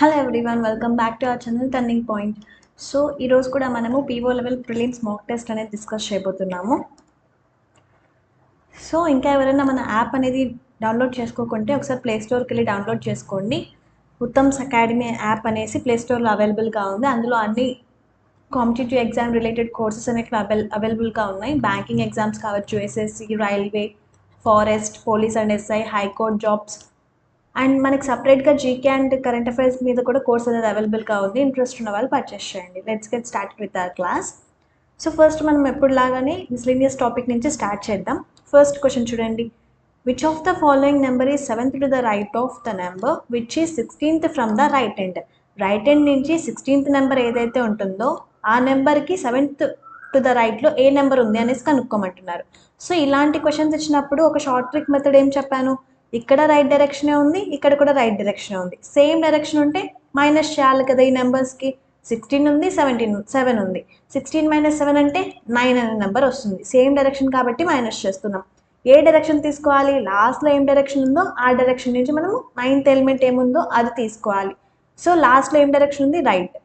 Hello everyone, welcome back to our channel turning point. So ఈరోజు కూడా మనము PO level prelims mock test అనేది discuss చేయబోతున్నాము. So ఇంకా ఎవరైనా మన యాప్ అనేది డౌన్లోడ్ చేసుకోకుంటే ఒకసారి ప్లే స్టోర్కి వెళ్ళి డౌన్లోడ్ చేసుకోండి. ఉత్తమ్స్ అకాడమీ యాప్ అనేసి ప్లే స్టోర్లో అవైలబుల్గా ఉంది. అందులో అన్ని కాంపిటేటివ్ ఎగ్జామ్ రిలేటెడ్ కోర్సెస్ అనేవి అవైలబుల్గా ఉన్నాయి. బ్యాంకింగ్ ఎగ్జామ్స్ కావచ్చు, SSC, railway, forest, police and SI, high court jobs, and మనకి సపరేట్గా జీకే అండ్ కరెంట్ అఫైర్స్ మీద కూడా కోర్స్ అనేది అవైలబుల్గా ఉంది. ఇంట్రెస్ట్ ఉన్న వాళ్ళు పర్చేస్ చేయండి. Let's get start with our class. So first మనం ఎప్పుడులాగానే మిస్లీనియస్ టాపిక్ నుంచి స్టార్ట్ చేద్దాం. ఫస్ట్ క్వశ్చన్ చూడండి. Which of the following number is 7th to the right of the number which is 16th from the right end. Right end నుంచి 16th number ఏదైతే ఉంటుందో ఆ నెంబర్కి 7th టు ద రైట్లో ఏ నెంబర్ ఉంది అనేసి కనుక్కోమంటున్నారు. సో ఇలాంటి క్వశ్చన్స్ ఇచ్చినప్పుడు ఒక షార్ట్ ట్రిక్ మెథడ్ ఏం చెప్పాను, ఇక్కడ రైట్ డైరెక్షనే ఉంది, ఇక్కడ కూడా రైట్ డైరెక్షనే ఉంది. సేమ్ డైరెక్షన్ ఉంటే మైనస్ చేయాలి కదా ఈ నెంబర్స్కి. 16 ఉంది, 7 ఉంది. 16 - 7 అంటే 9 అనే నెంబర్ వస్తుంది. సేమ్ డైరెక్షన్ కాబట్టి మైనస్ చేస్తున్నాం. ఏ డైరెక్షన్ తీసుకోవాలి, లాస్ట్లో ఏం డైరెక్షన్ ఉందో ఆ డైరెక్షన్ నుంచి మనము 9th ఎలిమెంట్ ఏముందో అది తీసుకోవాలి. సో లాస్ట్లో ఏం డైరెక్షన్ ఉంది, రైట్.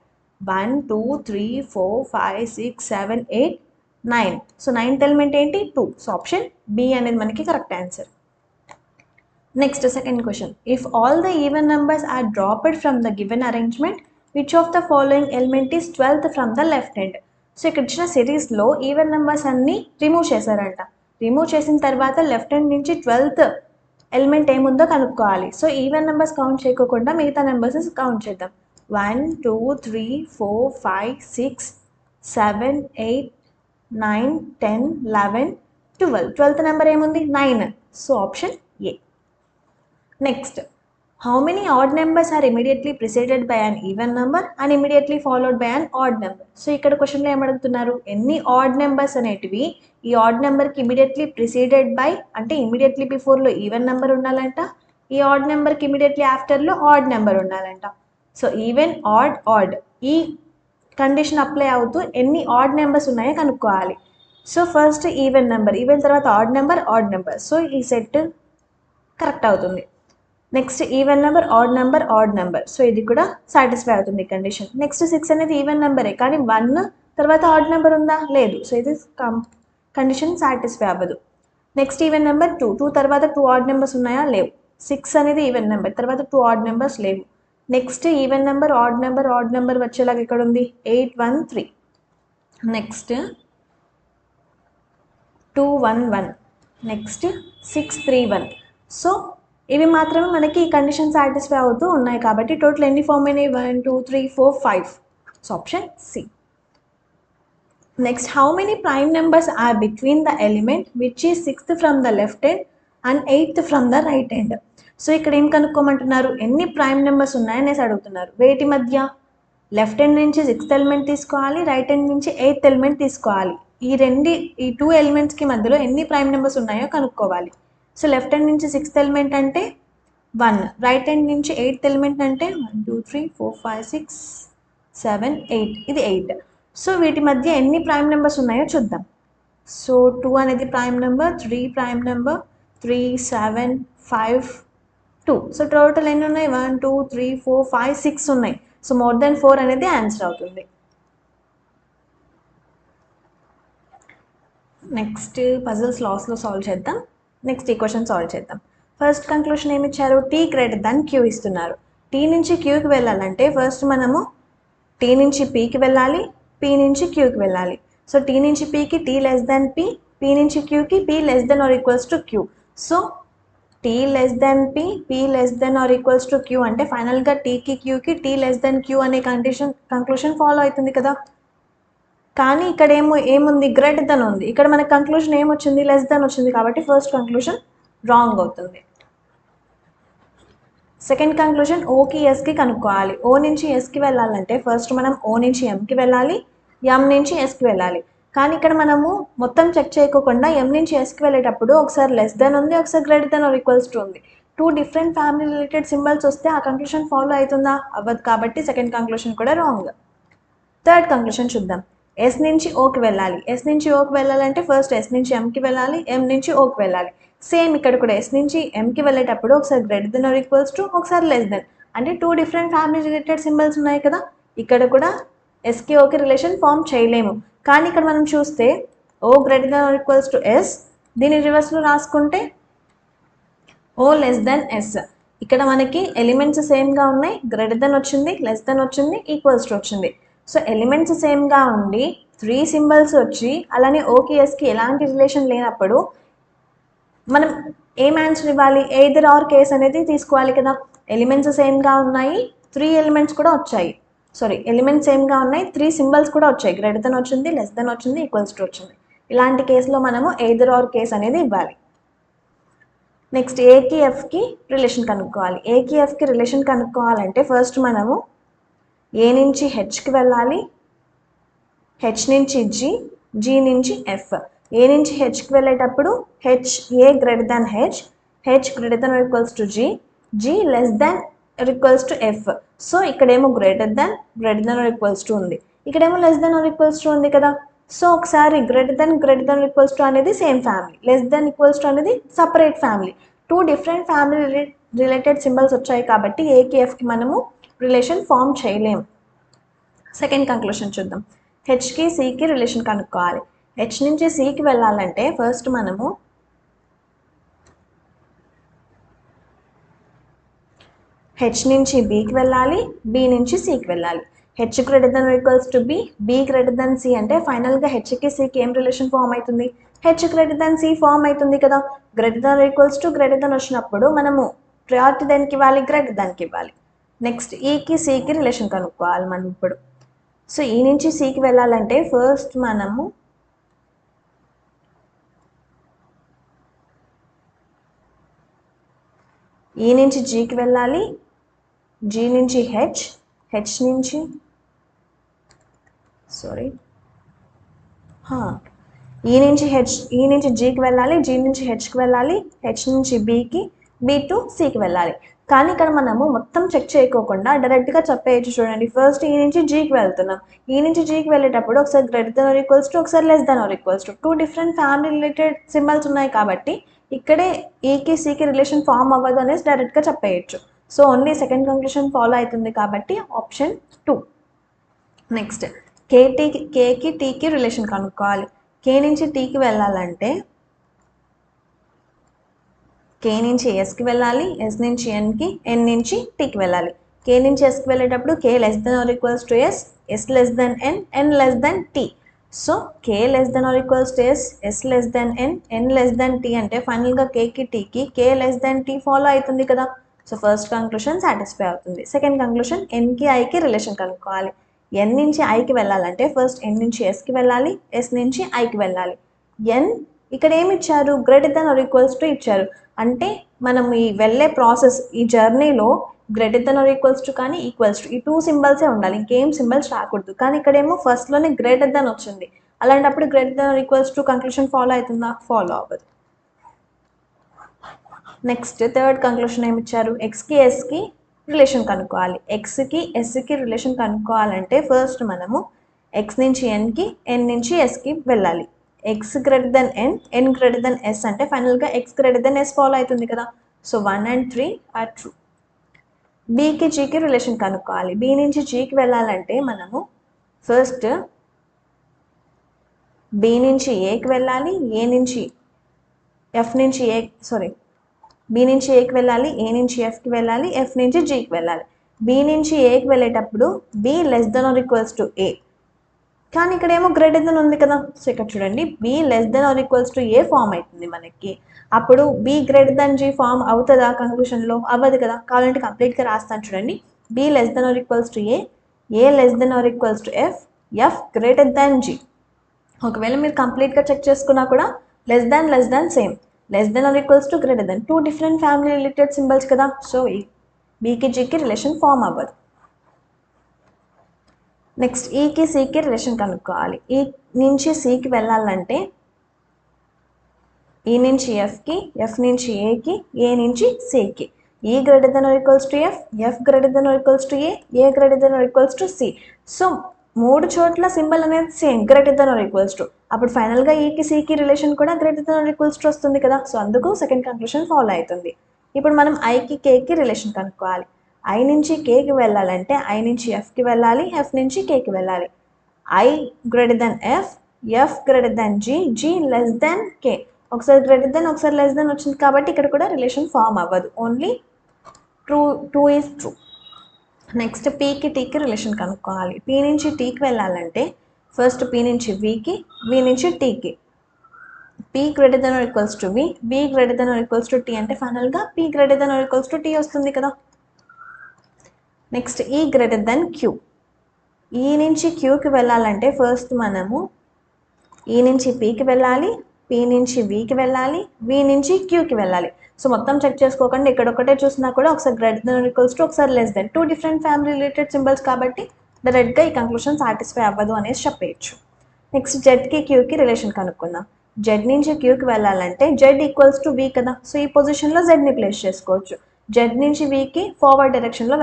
1 2 3 4 5 6 7 8 9. సో 9th ఎలిమెంట్ ఏంటి, 2. సో ఆప్షన్ బి అనేది మనకి correct answer. Next, second question. If all the even numbers are dropped from the given arrangement, which of the following element is 12th from the left hand? So ఇక్కడ ఇచ్చిన సిరీస్లో even numbers అన్నీ remove చేశారంట. Remove చేసిన తర్వాత left hand నుంచి 12th element ఏముందో కనుక్కోవాలి. సో ఈవెన్ నెంబర్స్ కౌంట్ చేయకుండా మిగతా నెంబర్స్ కౌంట్ చేద్దాం. 1 2 3 4 5 6 7 8 9 10 11 12. 12th నెంబర్ ఏముంది, 9. So option A. Next, how many odd numbers are immediately preceded by an even number and immediately followed by an odd number? So ఇక్కడ క్వశ్చన్లో ఏమడుగుతున్నారు, ఎన్ని odd numbers అనేటివి ఈ odd నెంబర్కి ఇమీడియట్లీ ప్రిసీడెడ్ బై అంటే immediately బిఫోర్లో even number ఉండాలంట, ఈ ఆడ్ నెంబర్కి ఇమీడియట్లీ ఆఫ్టర్లో ఆడ్ నెంబర్ ఉండాలంట. సో ఈవెన్, ఆడ్, ఆడ్ ఈ కండిషన్ అప్లై అవుతూ ఎన్ని ఆడ్ నెంబర్స్ ఉన్నాయో కనుక్కోవాలి. So first even number, even తర్వాత odd number, odd number. So ఈ సెట్ కరెక్ట్ అవుతుంది. Next even number, odd number, odd number. So ఇది కూడా సాటిస్ఫై అవుతుంది కండిషన్. నెక్స్ట్ 6 అనేది ఈవెన్ నెంబరే కానీ 1 తర్వాత ఆడ్ నెంబర్ ఉందా, లేదు. సో ఇది కండిషన్ సాటిస్ఫై అవ్వదు. నెక్స్ట్ ఈవెన్ నెంబర్ 2, 2 తర్వాత 2 ఆడ్ నెంబర్స్ ఉన్నాయా, లేవు. 6 అనేది ఈవెన్ నెంబర్, తర్వాత 2 ఆడ్ నెంబర్స్ లేవు. Next even number, odd number, odd number వచ్చేలాగా ఇక్కడ ఉంది 8 1 3. నెక్స్ట్ 2 1 1. నెక్స్ట్ 6 3 1. సో ఇవి మాత్రమే మనకి ఈ కండిషన్ సాటిస్ఫై అవుతూ ఉన్నాయి కాబట్టి టోటల్ ఎన్ని ఫామ్ అయినాయి, 1 2 3 4 5. So option C. Next, how many prime numbers are between the element which is 6th from the left end and 8th from the right end? So ఇక్కడ ఏం కనుక్కోమంటున్నారు, ఎన్ని ప్రైమ్ నెంబర్స్ ఉన్నాయనేసి అడుగుతున్నారు. వేటి మధ్య, లెఫ్ట్ ఎండ్ నుంచి 6th element తీసుకోవాలి, right end నుంచి 8th element తీసుకోవాలి. ఈ 2 ఎలిమెంట్స్కి మధ్యలో ఎన్ని ప్రైమ్ నెంబర్స్ ఉన్నాయో కనుక్కోవాలి. సో లెఫ్ట్ హ్యాండ్ నుంచి 6th ఎలిమెంట్ అంటే 1, రైట్ హ్యాండ్ నుంచి 8th ఎలిమెంట్ అంటే 1 2 3 4 5 6 7 8. ఇది 8. సో వీటి మధ్య ఎన్ని ప్రైమ్ నెంబర్స్ ఉన్నాయో చూద్దాం. సో 2 అనేది prime number, 3 prime number, 3 7 5 2. So total ఎన్ని ఉన్నాయి, 1 2 3 4 5 6 ఉన్నాయి. సో మోర్ దెన్ 4 అనేది ఆన్సర్ అవుతుంది. నెక్స్ట్ పజిల్స్ లాస్లో సాల్వ్ చేద్దాం. నెక్స్ట్ ఈ క్వశ్చన్ సాల్వ్ చేద్దాం. ఫస్ట్ కంక్లూషన్ ఏమి ఇచ్చారు, టీ గ్రేటర్ దాన్ క్యూ ఇస్తున్నారు. టీ నుంచి క్యూకి వెళ్ళాలంటే ఫస్ట్ మనము టీ నుంచి పీకి వెళ్ళాలి, పీ నుంచి క్యూకి వెళ్ళాలి. సో టీ నుంచి పీకి T less than P, P నుంచి క్యూకి P less than or equals to Q. So T less than P, P less than or equals to Q అంటే ఫైనల్గా టీకి క్యూకి టీ లెస్ దెన్ క్యూ అనే కంక్లూషన్ ఫాలో అవుతుంది కదా. కానీ ఇక్కడ ఏముంది, గ్రేటర్ దెన్ ఉంది. ఇక్కడ మనకి కంక్లూషన్ ఏమొచ్చింది, లెస్ దెన్ వచ్చింది కాబట్టి ఫస్ట్ కంక్లూషన్ రాంగ్ అవుతుంది. సెకండ్ కంక్లూషన్, ఓకి ఎస్కి కనుక్కోవాలి. ఓ నుంచి ఎస్కి వెళ్ళాలంటే ఫస్ట్ మనం ఓ నుంచి ఎంకి వెళ్ళాలి, ఎం నుంచి ఎస్కి వెళ్ళాలి. కానీ ఇక్కడ మనము మొత్తం చెక్ చేయకోకుండా ఎం నుంచి ఎస్కి వెళ్ళేటప్పుడు ఒకసారి లెస్ దెన్ ఉంది, ఒకసారి greater than or equals to ఉంది. 2 డిఫరెంట్ ఫ్యామిలీ రిలేటెడ్ సింబల్స్ వస్తే ఆ కంక్లూషన్ ఫాలో అవుతుందా, అవ్వదు. కాబట్టి సెకండ్ కంక్లూషన్ కూడా రాంగ్. థర్డ్ కంక్లూషన్ చూద్దాం. ఎస్ నుంచి ఓకి వెళ్ళాలి. ఎస్ నుంచి ఓకి వెళ్ళాలంటే ఫస్ట్ ఎస్ నుంచి ఎంకి వెళ్ళాలి, ఎం నుంచి ఓకి వెళ్ళాలి. సేమ్ ఇక్కడ కూడా ఎస్ నుంచి ఎంకి వెళ్ళేటప్పుడు ఒకసారి greater than or equals to, ఒకసారి లెస్ దెన్. అంటే 2 డిఫరెంట్ ఫ్యామిలీ రిలేటెడ్ సింబల్స్ ఉన్నాయి కదా, ఇక్కడ కూడా ఎస్కి ఓకి రిలేషన్ ఫామ్ చేయలేము. కానీ ఇక్కడ మనం చూస్తే O greater than or equals to S, దీని రివర్స్లో రాసుకుంటే ఓ లెస్ దెన్ ఎస్. ఇక్కడ మనకి ఎలిమెంట్స్ సేమ్గా ఉన్నాయి, గ్రేటర్ దెన్ వచ్చింది, లెస్ దెన్ వచ్చింది, ఈక్వల్స్ టు వచ్చింది. సో ఎలిమెంట్స్ సేమ్గా ఉండి 3 సింబల్స్ వచ్చి అలానే ఓకి ఎస్కి ఎలాంటి రిలేషన్ లేనప్పుడు మనం ఏం ఆన్సర్ ఇవ్వాలి, ఎయిదర్ ఆర్ కేస్ అనేది తీసుకోవాలి కదా. ఎలిమెంట్స్ సేమ్గా ఉన్నాయి, 3 ఎలిమెంట్స్ కూడా వచ్చాయి, ఎలిమెంట్స్ సేమ్గా ఉన్నాయి, 3 సింబల్స్ కూడా వచ్చాయి, గ్రేటర్ దెన్ వచ్చింది, లెస్ దెన్ వచ్చింది, ఈక్వల్స్ టు వచ్చింది. ఇలాంటి కేసులో మనము ఎయిదర్ ఆర్ కేస్ అనేది ఇవ్వాలి. నెక్స్ట్ ఏకి ఎఫ్కి రిలేషన్ కనుక్కోవాలి. ఏకి ఎఫ్కి రిలేషన్ కనుక్కోవాలంటే ఫస్ట్ మనము ఏ నుంచి హెచ్కి వెళ్ళాలి, హెచ్ నుంచి జీ, జీ నుంచి ఎఫ్. ఏ నుంచి హెచ్కి వెళ్ళేటప్పుడు H A greater than H, H greater than or equals to G, G less than or equals to F. So ఇక్కడేమో greater than or equals to ఉంది, ఇక్కడేమో less than or equals to ఉంది కదా. So ఒకసారి greater than equals to అనేది same family, less than equals to అనేది separate family. 2 different family related symbols వచ్చాయి కాబట్టి ఏకి ఎఫ్కి మనము రిలేషన్ ఫామ్ చేయలేము. సెకండ్ కంక్లూషన్ చూద్దాం. హెచ్కి సికి రిలేషన్ కనుక్కోవాలి. హెచ్ నుంచి సికి వెళ్ళాలంటే ఫస్ట్ మనము హెచ్ నుంచి బికి వెళ్ళాలి, బి నుంచి సికి వెళ్ళాలి. H greater than equals to B, B greater than C అంటే ఫైనల్గా హెచ్కి సికి ఏం రిలేషన్ ఫామ్ అవుతుంది, H greater than C form అవుతుంది కదా. Greater than equals to greater than వచ్చినప్పుడు మనము ప్రయారిటీ దేనికి ఇవ్వాలి, గ్రేటర్ దానికి ఇవ్వాలి. నెక్స్ట్ ఈకి సికి రిలేషన్ కనుక్కోవాలి మనం ఇప్పుడు. సో ఈ నుంచి సికి వెళ్ళాలంటే ఫస్ట్ మనము ఈ నుంచి జీకి వెళ్ళాలి, జీ నుంచి హెచ్, హెచ్ నుంచి ఈ నుంచి జీకి వెళ్ళాలి, జీ నుంచి హెచ్కి వెళ్ళాలి, హెచ్ నుంచి బీకి, బీ టు సికి వెళ్ళాలి. కానీ ఇక్కడ మనము మొత్తం చెక్ చేయకోకుండా డైరెక్ట్గా చెప్పేయచ్చు. చూడండి, ఫస్ట్ ఈ నుంచి జీకి వెళ్తున్నాం, ఈ నుంచి జీకి వెళ్ళేటప్పుడు ఒకసారి greater than or equals to, ఒకసారి less than or equals to, 2 different family related symbols ఉన్నాయి కాబట్టి ఇక్కడే ఈకి సికి రిలేషన్ ఫామ్ అవ్వదు అనేసి డైరెక్ట్గా చెప్పేయచ్చు. So only second conclusion follow అవుతుంది కాబట్టి ఆప్షన్ 2. నెక్స్ట్ కేకి టీకి రిలేషన్ కనుక్కోవాలి. కే నుంచి టీకి వెళ్ళాలంటే కే నుంచి ఎస్కి వెళ్ళాలి, ఎస్ నుంచి ఎన్కి, ఎన్ నుంచి టీకి వెళ్ళాలి. కే నుంచి ఎస్కి వెళ్ళేటప్పుడు K less than or equals to S, S less than N, N less than T. So K less than or equals to S, S less than N, N less than T అంటే ఫైనల్గా కేకి టీకి K less than T follow అవుతుంది కదా. So first conclusion satisfy అవుతుంది. Second conclusion ఎన్కి ఐకి relation కనుక్కోవాలి. ఎన్ నుంచి ఐకి వెళ్ళాలంటే ఫస్ట్ ఎన్ నుంచి ఎస్కి వెళ్ళాలి, ఎస్ నుంచి ఐకి వెళ్ళాలి. ఎన్ ఇక్కడ ఏమి ఇచ్చారు, greater than or equals to ఇచ్చారు. అంటే మనం ఈ వెళ్ళే ప్రాసెస్, ఈ జర్నీలో greater than or equals to కానీ ఈక్వల్స్ టు, ఈ 2 సింబల్సే ఉండాలి, ఇంకేం సింబల్స్ రాకూడదు. కానీ ఇక్కడేమో ఫస్ట్లోనే గ్రేటర్ దెన్ వచ్చింది, అలాంటప్పుడు greater than or equals to conclusion follow అవుతుందా, ఫాలో అవ్వదు. నెక్స్ట్ థర్డ్ కంక్లూషన్ ఏమి ఇచ్చారు, ఎక్స్కి ఎస్కి రిలేషన్ కనుక్కోవాలి. ఎక్స్కి ఎస్కి రిలేషన్ కనుక్కోవాలంటే ఫస్ట్ మనము ఎక్స్ నుంచి ఎన్కి, ఎన్ నుంచి ఎస్కి వెళ్ళాలి. X greater than N, N greater than S అంటే ఫైనల్గా X greater than S follow అవుతుంది కదా. So 1 and 3 are true. బీకి జీకి రిలేషన్ కనుక్కోవాలి. బి నుంచి జీకి వెళ్ళాలంటే మనము ఫస్ట్ బి నుంచి ఏకి వెళ్ళాలి, ఏ నుంచి ఎఫ్ నుంచి బి నుంచి ఏకి వెళ్ళాలి, ఏ నుంచి ఎఫ్కి వెళ్ళాలి, ఎఫ్ నుంచి జీకి వెళ్ళాలి. బి నుంచి ఏకి వెళ్ళేటప్పుడు B less than or equals to A, కానీ ఇక్కడ ఏమో గ్రేటర్ దెన్ ఉంది కదా. సో ఇక్కడ చూడండి, B less than or equals to A form అవుతుంది మనకి. అప్పుడు B greater than G form అవుతుందా కంక్లూషన్లో, అవ్వదు కదా. కావాలంటే కంప్లీట్గా రాస్తాను చూడండి. B less than or equals to A less than or equals to F, F greater than G. ఒకవేళ మీరు కంప్లీట్గా చెక్ చేసుకున్నా కూడా less than same, less than or equals to greater than, 2 different family related symbols కదా. So బీకి జీకి relation form అవ్వదు. Next ఈకి సికి రిలేషన్ కనుక్కోవాలి. ఈ నుంచి సికి వెళ్ళాలంటే ఈ నుంచి ఎఫ్కి, ఎఫ్ నుంచి ఏకి, ఏ నుంచి సికి. E greater than or equals to F, F greater than or equals to A greater than or equals to C. So 3 చోట్ల సింబల్ అనేది same, greater than or equals to. అప్పుడు ఫైనల్గా ఈకి సికి రిలేషన్ కూడా greater than or equals to వస్తుంది కదా. So అందుకు సెకండ్ కంక్లూషన్ ఫాలో అవుతుంది. ఇప్పుడు మనం ఐకి కేకి రిలేషన్ కనుక్కోవాలి. ఐ నుంచి కేకి వెళ్ళాలంటే ఐ నుంచి ఎఫ్కి వెళ్ళాలి, ఎఫ్ నుంచి కేకి వెళ్ళాలి. I greater than F, F greater than G, G less than K. ఒకసారి గ్రేటర్ దెన్ ఒకసారి లెస్ దెన్ వచ్చింది కాబట్టి ఇక్కడ కూడా రిలేషన్ ఫామ్ అవ్వదు. Only true is true. Next పీకి టీకి రిలేషన్ కనుక్కోవాలి. పీ నుంచి టీకి వెళ్ళాలంటే ఫస్ట్ పీ నుంచి వీకి, వి నుంచి టీకి. P greater than or equals to V, V greater than or equals to T అంటే ఫైనల్గా P greater than or equals to T వస్తుంది కదా. నెక్స్ట్ ఈ గ్రేటర్ దెన్ క్యూ. ఈ నుంచి క్యూకి వెళ్ళాలంటే ఫస్ట్ మనము ఈ నుంచి పీకి వెళ్ళాలి, పీ నుంచి వీకి వెళ్ళాలి, వి నుంచి క్యూకి వెళ్ళాలి. సో మొత్తం చెక్ చేసుకోకండి, ఇక్కడొక్కటే చూసినా కూడా ఒకసారి గ్రేటర్ దెన్ ఈక్వల్స్ టు ఒకసారి less then, two different family related symbols కాబట్టి డైరెక్ట్గా ఈ కంక్లూషన్ సాటిస్ఫై అవ్వదు అనేసి చెప్పేయచ్చు. నెక్స్ట్ జెడ్కి క్యూకి రిలేషన్ కనుక్కుందాం. జెడ్ నుంచి క్యూకి వెళ్ళాలంటే జెడ్ ఈక్వల్స్ టు వి కదా, సో ఈ పొజిషన్లో జెడ్ని ప్లేస్ చేసుకోవచ్చు. జెడ్ నుంచి వీకి ఫార్వర్డ్ డైరెక్షన్లో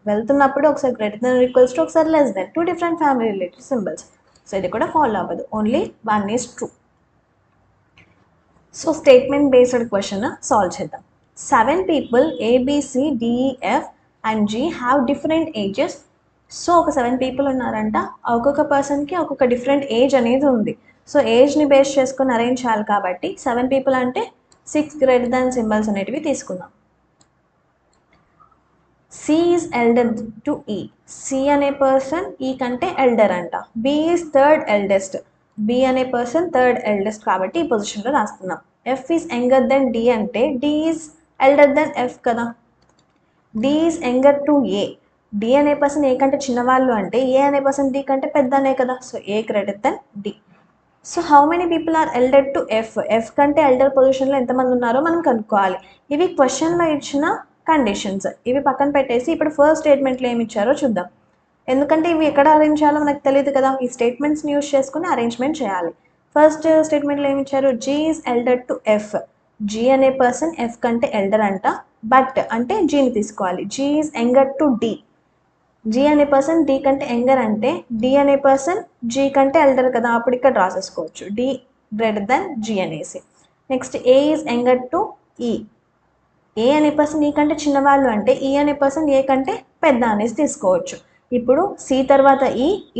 వెళ్తున్నప్పుడు ఒకసారి గ్రేటర్ దెన్ ఈక్వల్స్ టు ఒకసారి less then, two different family related symbols. So ఇది కూడా ఫాలో అవ్వదు, only one is true. So statement based question solve చేద్దాం. 7 people ABCDEF and G have different ages. So ఒక 7 people ఉన్నారంట, ఒక్కొక్క పర్సన్కి ఒక్కొక్క డిఫరెంట్ ఏజ్ అనేది ఉంది. సో ఏజ్ని బేస్ చేసుకొని అరేంజ్ చేయాలి కాబట్టి 7 people అంటే 6 గ్రేటర్ దాన్ సింబల్స్ అనేటివి తీసుకుందాం. C is elder to E. C అనే పర్సన్ ఈ కంటే ఎల్డర్ అంట. B is third eldest. B అనే పర్సన్ థర్డ్ ఎల్డెస్ట్ కాబట్టి ఈ పొజిషన్లో రాస్తున్నాం. F is younger than D అంటే D is elder than F కదా. D is younger to A. D అనే పర్సన్ ఏ కంటే చిన్నవాళ్ళు అంటే A అనే పర్సన్ D కంటే పెద్దనే కదా. So A greater than D. So how many people are elder to F. F కంటే ఎల్డర్ పొజిషన్లో ఎంతమంది ఉన్నారో మనం కనుక్కోవాలి. ఇవి క్వశ్చన్లో ఇచ్చిన కండిషన్స్. ఇవి పక్కన పెట్టేసి ఇప్పుడు ఫస్ట్ స్టేట్మెంట్లో ఏమి ఇచ్చారో చూద్దాం. ఎందుకంటే ఇవి ఎక్కడ అరేంజ్ చేయాలో మనకు తెలియదు కదా, ఈ స్టేట్మెంట్స్ని యూజ్ చేసుకుని అరేంజ్మెంట్ చేయాలి. ఫస్ట్ స్టేట్మెంట్లో ఏమి ఇచ్చారు, G is elder to F. G అనే పర్సన్ ఎఫ్ కంటే ఎల్డర్ అంట, బట్ అంటే జీని తీసుకోవాలి. G is younger to D. G అనే పర్సన్ డి కంటే యంగర్ అంటే డి అనే పర్సన్ జీ కంటే ఎల్డర్ కదా, అప్పుడు ఇక్కడ రాసేసుకోవచ్చు డి గ్రేటర్ దెన్ జీ అనేసి. Next A is younger to E. A అనే పర్సన్ ఈ కంటే చిన్నవాళ్ళు అంటే ఈ అనే పర్సన్ ఏ కంటే పెద్ద అనేసి తీసుకోవచ్చు. ఇప్పుడు సి తర్వాత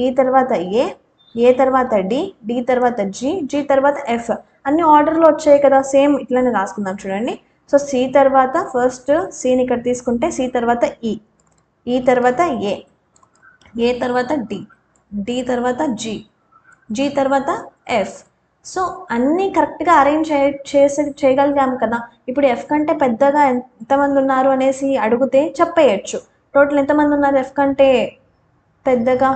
ఈ తర్వాత ఏ తర్వాత డి తర్వాత జీ తర్వాత ఎఫ్ అన్ని ఆర్డర్లో వచ్చాయి కదా, సేమ్ ఇట్లనే రాసుకుందాం చూడండి. సో సి తర్వాత ఫస్ట్ సిని ఇక్కడ తీసుకుంటే సి తర్వాత ఈ తర్వాత ఏ తర్వాత డి తర్వాత జీ తర్వాత ఎఫ్. సో అన్నీ కరెక్ట్గా అరేంజ్ చేయగలిగాము కదా. ఇప్పుడు ఎఫ్ కంటే పెద్దగా ఎంతమంది ఉన్నారు అనేసి అడిగితే చెప్పేయచ్చు. టోటల్ ఎంతమంది ఉన్నారు ఎఫ్ కంటే పెద్దగా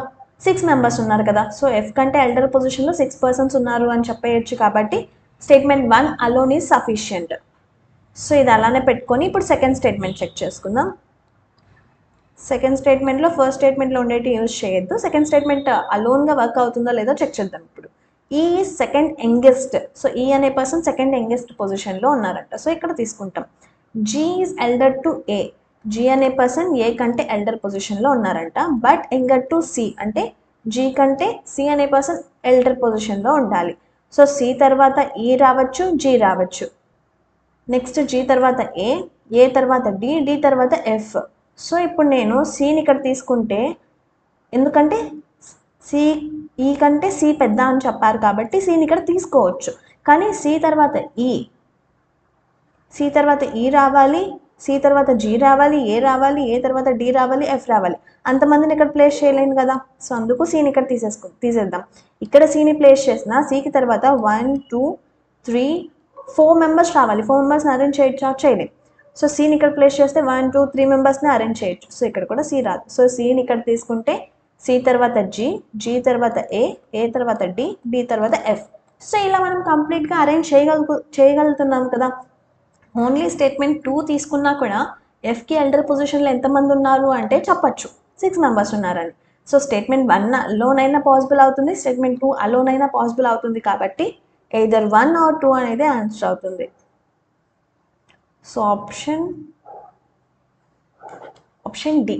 6 members ఉన్నారు కదా. సో ఎఫ్ కంటే ఎల్డర్ పొజిషన్లో 6 persons ఉన్నారు అని చెప్పేయచ్చు. కాబట్టి statement 1 alone is sufficient. So ఇది అలానే పెట్టుకొని ఇప్పుడు సెకండ్ స్టేట్మెంట్ చెక్ చేసుకుందాం. సెకండ్ స్టేట్మెంట్లో ఫస్ట్ స్టేట్మెంట్లో ఉండేటి యూజ్ చేయొద్దు. సెకండ్ స్టేట్మెంట్ అలోన్గా వర్క్ అవుతుందో లేదో చెక్ చేద్దాం. ఇప్పుడు ఈ సెకండ్ యంగెస్ట్. సో ఈ అనే పర్సన్ సెకండ్ యంగెస్ట్ పొజిషన్లో ఉన్నారంట. సో ఇక్కడ తీసుకుంటాం. G is elder to A. G అనే పర్సన్ ఏ కంటే ఎల్డర్ పొజిషన్లో ఉన్నారంట, బట్ యంగర్ టు సి అంటే జీ కంటే సి అనే పర్సన్ ఎల్డర్ పొజిషన్లో ఉండాలి. సో సి తర్వాత ఈ రావచ్చు, జీ రావచ్చు. నెక్స్ట్ జీ తర్వాత ఏ తర్వాత డి తర్వాత ఎఫ్. సో ఇప్పుడు నేను సిని ఇక్కడ తీసుకుంటే, ఎందుకంటే సి ఈ కంటే సి పెద్ద అని చెప్పారు కాబట్టి సిని ఇక్కడ తీసుకోవచ్చు. కానీ సి తర్వాత ఈ రావాలి, సి తర్వాత జీ రావాలి, ఏ తర్వాత డి రావాలి, ఎఫ్ రావాలి. అంతమందిని ఇక్కడ ప్లేస్ చేయలేను కదా. సో అందుకు సిని ఇక్కడ తీసేద్దాం. ఇక్కడ సిని ప్లేస్ చేసిన సికి తర్వాత 1 2 3 4 members రావాలి. 4 members అరేంజ్ చేయలేం. సో సిని ఇక్కడ ప్లేస్ చేస్తే 1 2 3 members అరేంజ్ చేయొచ్చు. సో ఇక్కడ కూడా సి రాదు. సో సిని ఇక్కడ తీసుకుంటే సి తర్వాత జీ తర్వాత ఏ తర్వాత డి తర్వాత ఎఫ్. సో ఇలా మనం కంప్లీట్గా అరేంజ్ చేయగలుగుతున్నాం కదా. ఓన్లీ స్టేట్మెంట్ 2 తీసుకున్నా కూడా ఎఫ్కి ఎల్డర్ పొజిషన్లో ఎంతమంది ఉన్నారు అంటే చెప్పచ్చు 6 members ఉన్నారని. సో స్టేట్మెంట్ 1 అలోన్ అయినా పాసిబుల్ అవుతుంది, స్టేట్మెంట్ 2 అలోన్ అయినా పాసిబుల్ అవుతుంది. కాబట్టి ఎయిదర్ 1 or 2 అనేది ఆన్సర్ అవుతుంది. So option D.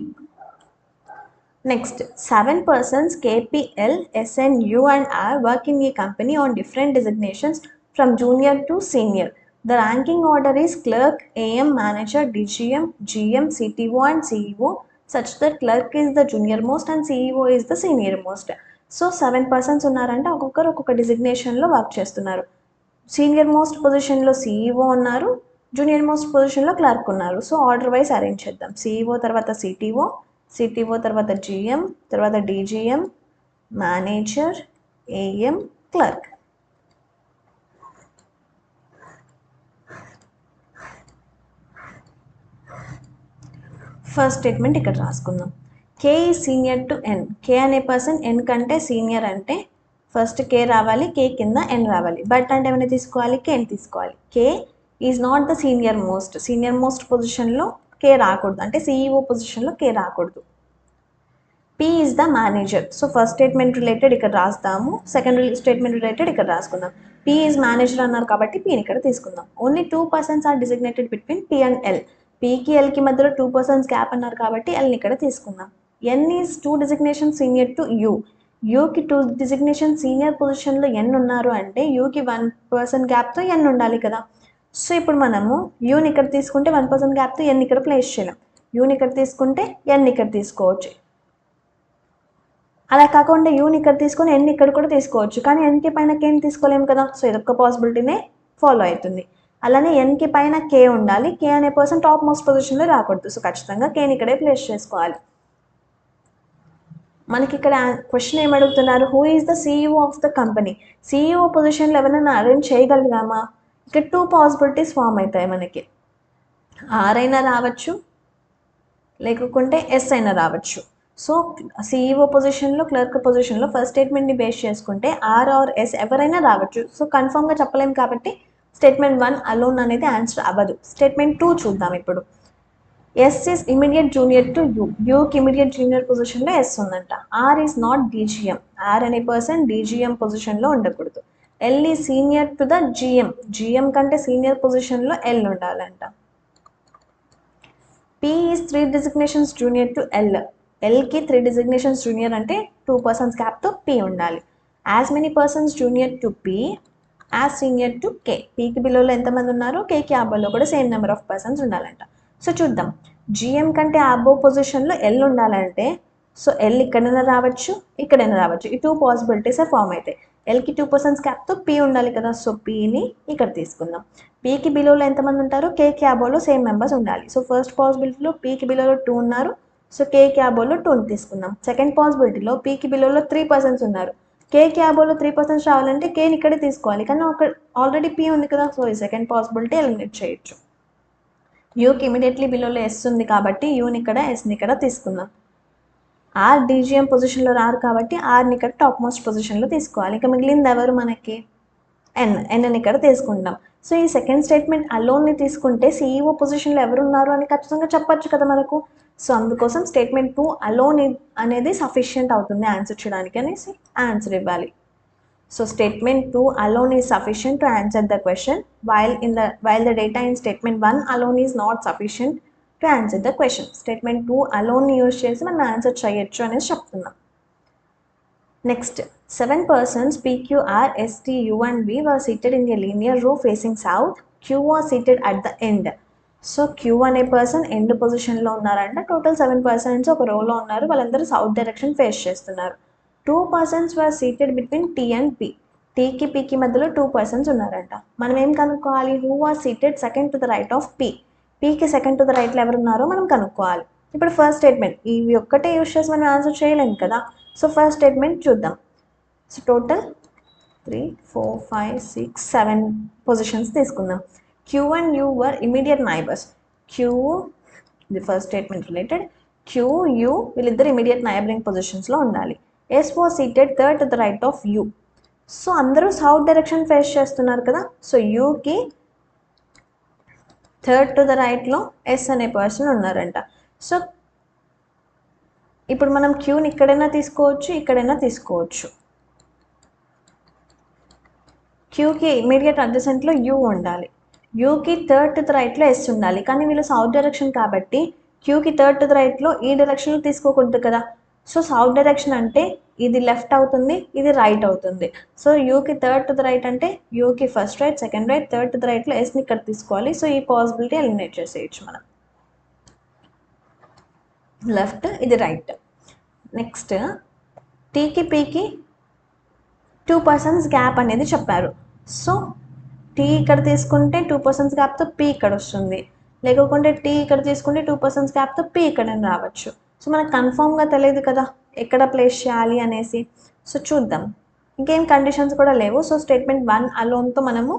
Next 7 persons KPL, SN, U and R work in a company on different designations from junior to senior. The ranking order is clerk, AM, manager, DGM, GM, CTO and CEO such that clerk is the junior most and CEO is the senior most. So 7 persons ఉన్నారంటే ఒక్కొక్కరు ఒక్కొక్క డిజిగ్నేషన్లో work చేస్తున్నారు. Senior most పొజిషన్లో CEO ఉన్నారు, junior most పొజిషన్లో clerk ఉన్నారు. So order wise arrange చేద్దాం. CEO తర్వాత CTO తర్వాత GM తర్వాత DGM, manager, AM, clerk. First statement ఇక్కడ రాసుకుందాం. K is senior to N. K అనే పర్సన్ N కంటే సీనియర్ అంటే ఫస్ట్ K రావాలి, K కింద N రావాలి. బట్ అంటే ఏమైనా తీసుకోవాలి, K తీసుకోవాలి. K is not the senior most పొజిషన్లో K రాకూడదు, అంటే CEO పొజిషన్లో K రాకూడదు. P is the manager. So first statement related ఇక్కడ రాస్తాము, సెకండ్ స్టేట్మెంట్ రిలేటెడ్ ఇక్కడ రాసుకుందాం. P ఈజ్ మేనేజర్ అన్నారు కాబట్టి Pని ఇక్కడ తీసుకుందాం. Only 2 persons are designated between P and L. Pకి Lకి మధ్యలో 2 పర్సన్స్ గ్యాప్ అన్నారు కాబట్టి Lని ఇక్కడ తీసుకుందాం. N is 2 designation senior to U. Uకి 2 designation senior పొజిషన్లో N ఉన్నారు అంటే Uకి 1 పర్సన్ గ్యాప్తో N ఉండాలి కదా. సో ఇప్పుడు మనము Uని ఇక్కడ తీసుకుంటే 1 పర్సన్ గ్యాప్తో N ఇక్కడ ప్లేస్ చేయలేం. Uని ఇక్కడ తీసుకుంటే N ఇక్కడ తీసుకోవచ్చు. అలా కాకుండా Uని ఇక్కడ తీసుకొని N ఇక్కడ కూడా తీసుకోవచ్చు, కానీ Nకి పైన Kని తీసుకోలేము కదా. సో ఇదొక్క పాసిబిలిటీనే ఫాలో అవుతుంది. అలానే Nకి పైన K ఉండాలి, K అనే పర్సన్ టాప్ మోస్ట్ పొజిషన్లో రాకూడదు. సో ఖచ్చితంగా Kని ఇక్కడే ప్లేస్ చేసుకోవాలి. మనకి ఇక్కడ క్వశ్చన్ ఏమడుగుతున్నారు, who is the CEO of the company. CEO పొజిషన్లో ఎవరైనా అరేంజ్ చేయగలిగామా? ఇక్కడ 2 పాసిబిలిటీస్ ఫామ్ అవుతాయి మనకి. R అయినా రావచ్చు, లేకుంటే S అయినా రావచ్చు. సో CEO పొజిషన్లో, క్లర్క్ పొజిషన్లో ఫస్ట్ స్టేట్మెంట్ని బేస్ చేసుకుంటే R ఆర్ S ఎవరైనా రావచ్చు. సో కన్ఫర్మ్గా చెప్పలేము కాబట్టి స్టేట్మెంట్ 1 అలోన్ అనేది ఆన్సర్ అవ్వదు. స్టేట్మెంట్ 2 చూద్దాం ఇప్పుడు. S is immediate junior to U. Uకి ఇమీడియట్ జూనియర్ పొజిషన్లో S ఉందంట. R is not DGM. R అనే పర్సన్ DGM పొజిషన్లో ఉండకూడదు. L is senior to the GM. GM కంటే సీనియర్ పొజిషన్లో L ఉండాలంట. P is 3 designations junior to L. Lకి 3 designations junior అంటే 2 పర్సన్స్ గ్యాప్తో P ఉండాలి. As many persons junior to P as senior to K. Pకి బిలోలో ఎంతమంది ఉన్నారు, Kకి అబోలో కూడా సేమ్ నెంబర్ ఆఫ్ పర్సన్స్ ఉండాలంట. So చూద్దాం, GM కంటే అబో పొజిషన్లో L ఉండాలంటే సో L ఇక్కడైనా రావచ్చు, ఇక్కడైనా రావచ్చు. ఈ 2 పాసిబిలిటీస్ ఫామ్ అవుతాయి. Lకి 2 పర్సన్స్ గ్యాప్తో P ఉండాలి కదా. సో Pని ఇక్కడ తీసుకుందాం. Pకి బిలోలో ఎంతమంది ఉంటారు, Kకి అబోలో సేమ్ మెంబర్స్ ఉండాలి. సో ఫస్ట్ పాసిబిలిటీలో Pకి బిలోలో 2 ఉన్నారు, సో Kకి అబోలో 2ని తీసుకుందాం. సెకండ్ పాసిబిలిటీలో Pకి బిలోలో 3 పర్సన్స్ ఉన్నారు, Kకి అబోలో 3 పర్సన్స్ రావాలంటే Kని ఇక్కడే తీసుకోవాలి, కానీ ఒక ఆల్రెడీ P ఉంది కదా. సో ఈ సెకండ్ పాసిబిలిటీ ఎలిమినేట్ చేయొచ్చు. Uకి ఇమీడియట్లీ బిలోలో S ఉంది కాబట్టి Uని ఇక్కడ, Sని ఇక్కడ తీసుకుందాం. R DGM పొజిషన్లో రారు కాబట్టి Rని ఇక్కడ టాప్ మోస్ట్ పొజిషన్లో తీసుకోవాలి. ఇంకా మిగిలింది ఎవరు మనకి, Nని ఇక్కడ తీసుకుంటాం. సో ఈ సెకండ్ స్టేట్మెంట్ అలోన్ని తీసుకుంటే CEO పొజిషన్లో ఎవరున్నారు అని ఖచ్చితంగా చెప్పచ్చు కదా మనకు. సో అందుకోసం స్టేట్మెంట్ 2 అలోన్ అనేది సఫిషియంట్ అవుతుంది ఆన్సర్ చేయడానికి అనేసి ఆన్సర్ ఇవ్వాలి. So statement 2 alone is sufficient to answer the question, while the data in statement 1 alone is not sufficient to answer the question. Statement 2 alone use చేసి మనం answer చేయొచ్చు అనేది చెప్తున్నాం. Next, 7 persons PQR, ST, U and V were seated in a linear row facing south. Q was seated at the end. So Q అనే person end పొజిషన్లో ఉన్నారంట. Total 7 persons ఒక రోలో ఉన్నారు, వాళ్ళందరూ సౌత్ డైరెక్షన్ ఫేస్ చేస్తున్నారు. 2 persons were seated between T and P. Tకి Pకి మధ్యలో 2 persons ఉన్నారంట. మనం ఏం కనుక్కోవాలి, who was seated second to the right of P. Pకి సెకండ్ టు ద రైట్లో ఎవరు ఉన్నారో మనం కనుక్కోవాలి. ఇప్పుడు ఫస్ట్ స్టేట్మెంట్ ఇవి ఒక్కటే యూజ్ చేసి మనం ఆన్సర్ చేయలేము కదా. సో ఫస్ట్ స్టేట్మెంట్ చూద్దాం. సో టోటల్ 3, 4, 5, 6, 7 పొజిషన్స్ తీసుకుందాం. Q and U were immediate neighbors. Q, the first statement related, Q, U వీళ్ళిద్దరు ఇమీడియట్ నైబరింగ్ పొజిషన్స్లో ఉండాలి. S was seated third to the right of U. So అందరూ south direction face చేస్తున్నారు కదా. So Uకి third to the రైట్లో S అనే person ఉన్నారంట. So ఇప్పుడు మనం Qని ఇక్కడైనా తీసుకోవచ్చు, ఇక్కడైనా తీసుకోవచ్చు. Qకి ఇమీడియట్ అడ్జసెంట్లో U ఉండాలి, Uకి థర్డ్ టు ద రైట్లో S ఉండాలి. కానీ వీళ్ళు సౌత్ డైరెక్షన్ కాబట్టి Qకి థర్డ్ టు ద రైట్లో ఈ డైరెక్షన్లో తీసుకోకూడదు కదా. సో సౌత్ డైరెక్షన్ అంటే ఇది లెఫ్ట్ అవుతుంది, ఇది రైట్ అవుతుంది. సో యూకి థర్డ్ టు ద రైట్ అంటే యూకి first right, second right, third to the రైట్లో ఎస్ని ఇక్కడ తీసుకోవాలి. సో ఈ పాసిబిలిటీ ఎలిమినేట్ చేసేయచ్చు మనం. లెఫ్ట్, ఇది రైట్. నెక్స్ట్ టీకి పీకి 2% గ్యాప్ అనేది చెప్పారు. సో టీ ఇక్కడ తీసుకుంటే 2% గ్యాప్తో పీ ఇక్కడ వస్తుంది, లేకుంటే టీ ఇక్కడ తీసుకుంటే 2% గ్యాప్తో పీ ఇక్కడ రావచ్చు. సో మనకు కన్ఫామ్గా తెలియదు కదా ఎక్కడ ప్లేస్ చేయాలి అనేసి. సో చూద్దాం, ఇంకేం కండిషన్స్ కూడా లేవు. సో స్టేట్మెంట్ 1 అలోన్తో మనము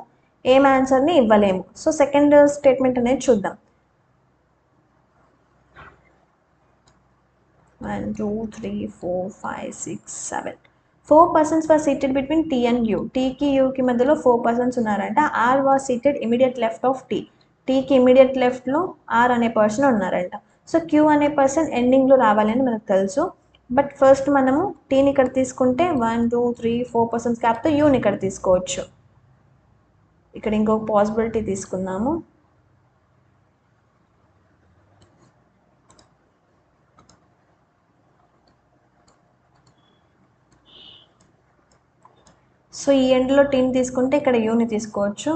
ఏం ఆన్సర్ని ఇవ్వలేము. సో సెకండ్ స్టేట్మెంట్ అనేది చూద్దాం. 1 2 3 4 5 6 7 4 persons were seated between T and U. Tకి Uకి మధ్యలో 4 persons ఉన్నారంట. R was seated immediate left of T. Tకి ఇమీడియట్ లెఫ్ట్లో R అనే పర్సన్ ఉన్నారంట. సో Q అనే పర్సన్ ఎండింగ్లో రావాలని మనకు తెలుసు. బట్ ఫస్ట్ మనము టీని ఇక్కడ తీసుకుంటే 1 2 3 4 persons గ్యాప్తో యూని ఇక్కడ తీసుకోవచ్చు. ఇక్కడ ఇంకొక పాసిబిలిటీ తీసుకుందాము. సో ఈ ఎండ్లో టీని తీసుకుంటే ఇక్కడ యూని తీసుకోవచ్చు,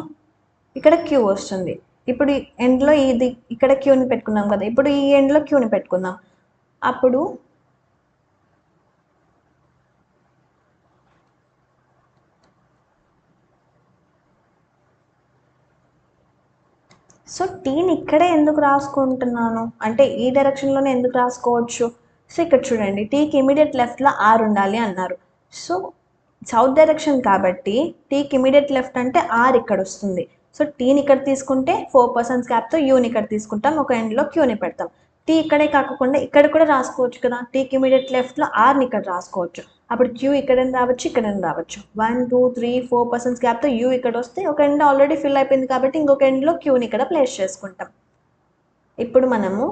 ఇక్కడ క్యూ వస్తుంది. ఇప్పుడు ఈ ఎండ్లో ఇది ఇక్కడ క్యూని పెట్టుకున్నాం కదా, ఇప్పుడు ఈ ఎండ్లో క్యూని పెట్టుకుందాం. అప్పుడు సో టీని ఇక్కడే ఎందుకు రాసుకుంటున్నాను అంటే ఈ డైరెక్షన్లోనే ఎందుకు రాసుకోవచ్చు. సో ఇక్కడ చూడండి, టీకి ఇమీడియట్ లెఫ్ట్లో ఆర్ ఉండాలి అన్నారు. సో సౌత్ డైరెక్షన్ కాబట్టి టీకి ఇమీడియట్ లెఫ్ట్ అంటే ఆర్ ఇక్కడ వస్తుంది. సో టీని ఇక్కడ తీసుకుంటే 4 persons గ్యాప్తో యూని ఇక్కడ తీసుకుంటాం, ఒక ఎండ్లో క్యూని పెడతాం. టీ ఇక్కడే కాకుండా ఇక్కడ కూడా రాసుకోవచ్చు కదా, టీకి ఇమీడియట్ లెఫ్ట్లో ఆర్ని ఇక్కడ రాసుకోవచ్చు. అప్పుడు క్యూ ఇక్కడ రావచ్చు, ఇక్కడ రావచ్చు. 1 2 3 4 persons గ్యాప్తో యూ ఇక్కడ వస్తే ఒక ఎండ్ ఆల్రెడీ ఫిల్ అయిపోయింది కాబట్టి ఇంకొక ఎండ్లో క్యూని ఇక్కడ ప్లేస్ చేసుకుంటాం. ఇప్పుడు మనము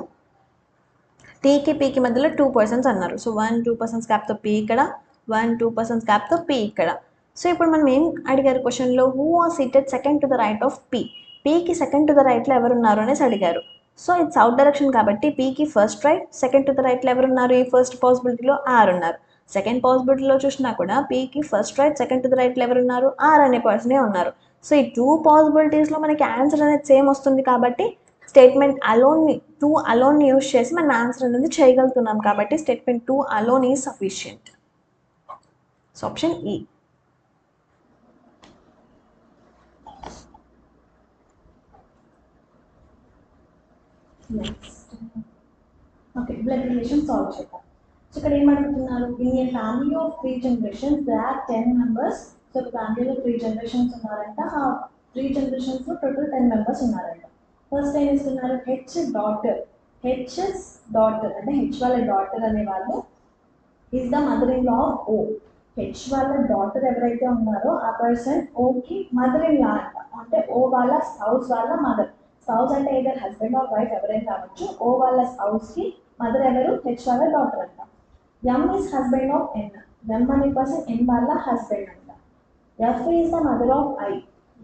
టీకి పీకి మధ్యలో 2 persons అన్నారు. సో 1 2 persons గ్యాప్తో పీ ఇక్కడ, 1 2 persons గ్యాప్తో పీ ఇక్కడ. సో ఇప్పుడు మనం ఏం అడిగారు క్వశ్చన్లో, who are seated second to the right of P. పీకి సెకండ్ టు ద రైట్లో ఎవరున్నారు అనేసి అడిగారు. సో ఇది సౌత్ డైరెక్షన్ కాబట్టి పీకి first right, second to the రైట్లో ఎవరున్నారు, ఈ ఫస్ట్ పాసిబిలిటీలో ఆర్ ఉన్నారు. సెకండ్ పాసిబిలిటీలో చూసినా కూడా పీకి first right, second to the రైట్లో ఎవరున్నారు, ఆర్ అనే పర్సనే ఉన్నారు. సో ఈ 2 పాసిబిలిటీస్లో మనకి ఆన్సర్ అనేది సేమ్ వస్తుంది కాబట్టి స్టేట్మెంట్ అలోన్ని 2 అలోన్ని యూజ్ చేసి మనం ఆన్సర్ అనేది చేయగలుగుతున్నాం కాబట్టి statement 2 alone is sufficient. So option E. Next okay, blood relation solve చేద్దాం. సో ఇక్కడ ఏమడుగుతున్నారు, in a family of 3 generations there are 10 members. So ఒక ఫ్యామిలీలో 3 generations ఉన్నారంట. ఆ 3 generations టోటల్ 10 members ఉన్నారంట. ఫస్ట్ ఏం ఇస్తున్నారు, హెచ్ఎస్ డాటర్ అంటే హెచ్ వాళ్ళ డాటర్ అనే వాళ్ళు is the mother in law of O. H వాళ్ళ డాటర్ ఎవరైతే ఉన్నారో ఆ పర్సన్ ఓకి మదర్ ఇన్ లా అంట. అంటే ఓ వాళ్ళ స్పౌస్ వాళ్ళ మదర్. స్పౌస్ అంటే ఇదర్ హస్బెండ్ ఆర్ వైఫ్ ఎవరైనా కావచ్చు. ఓ వాళ్ళ స్పౌస్కి మదర్ ఎవరు, హెచ్ వాళ్ళ డాటర్ అంట. M is husband of N. M అనే పర్సన్ ఎన్ వాళ్ళ హస్బెండ్ అంట. F is the mother of I.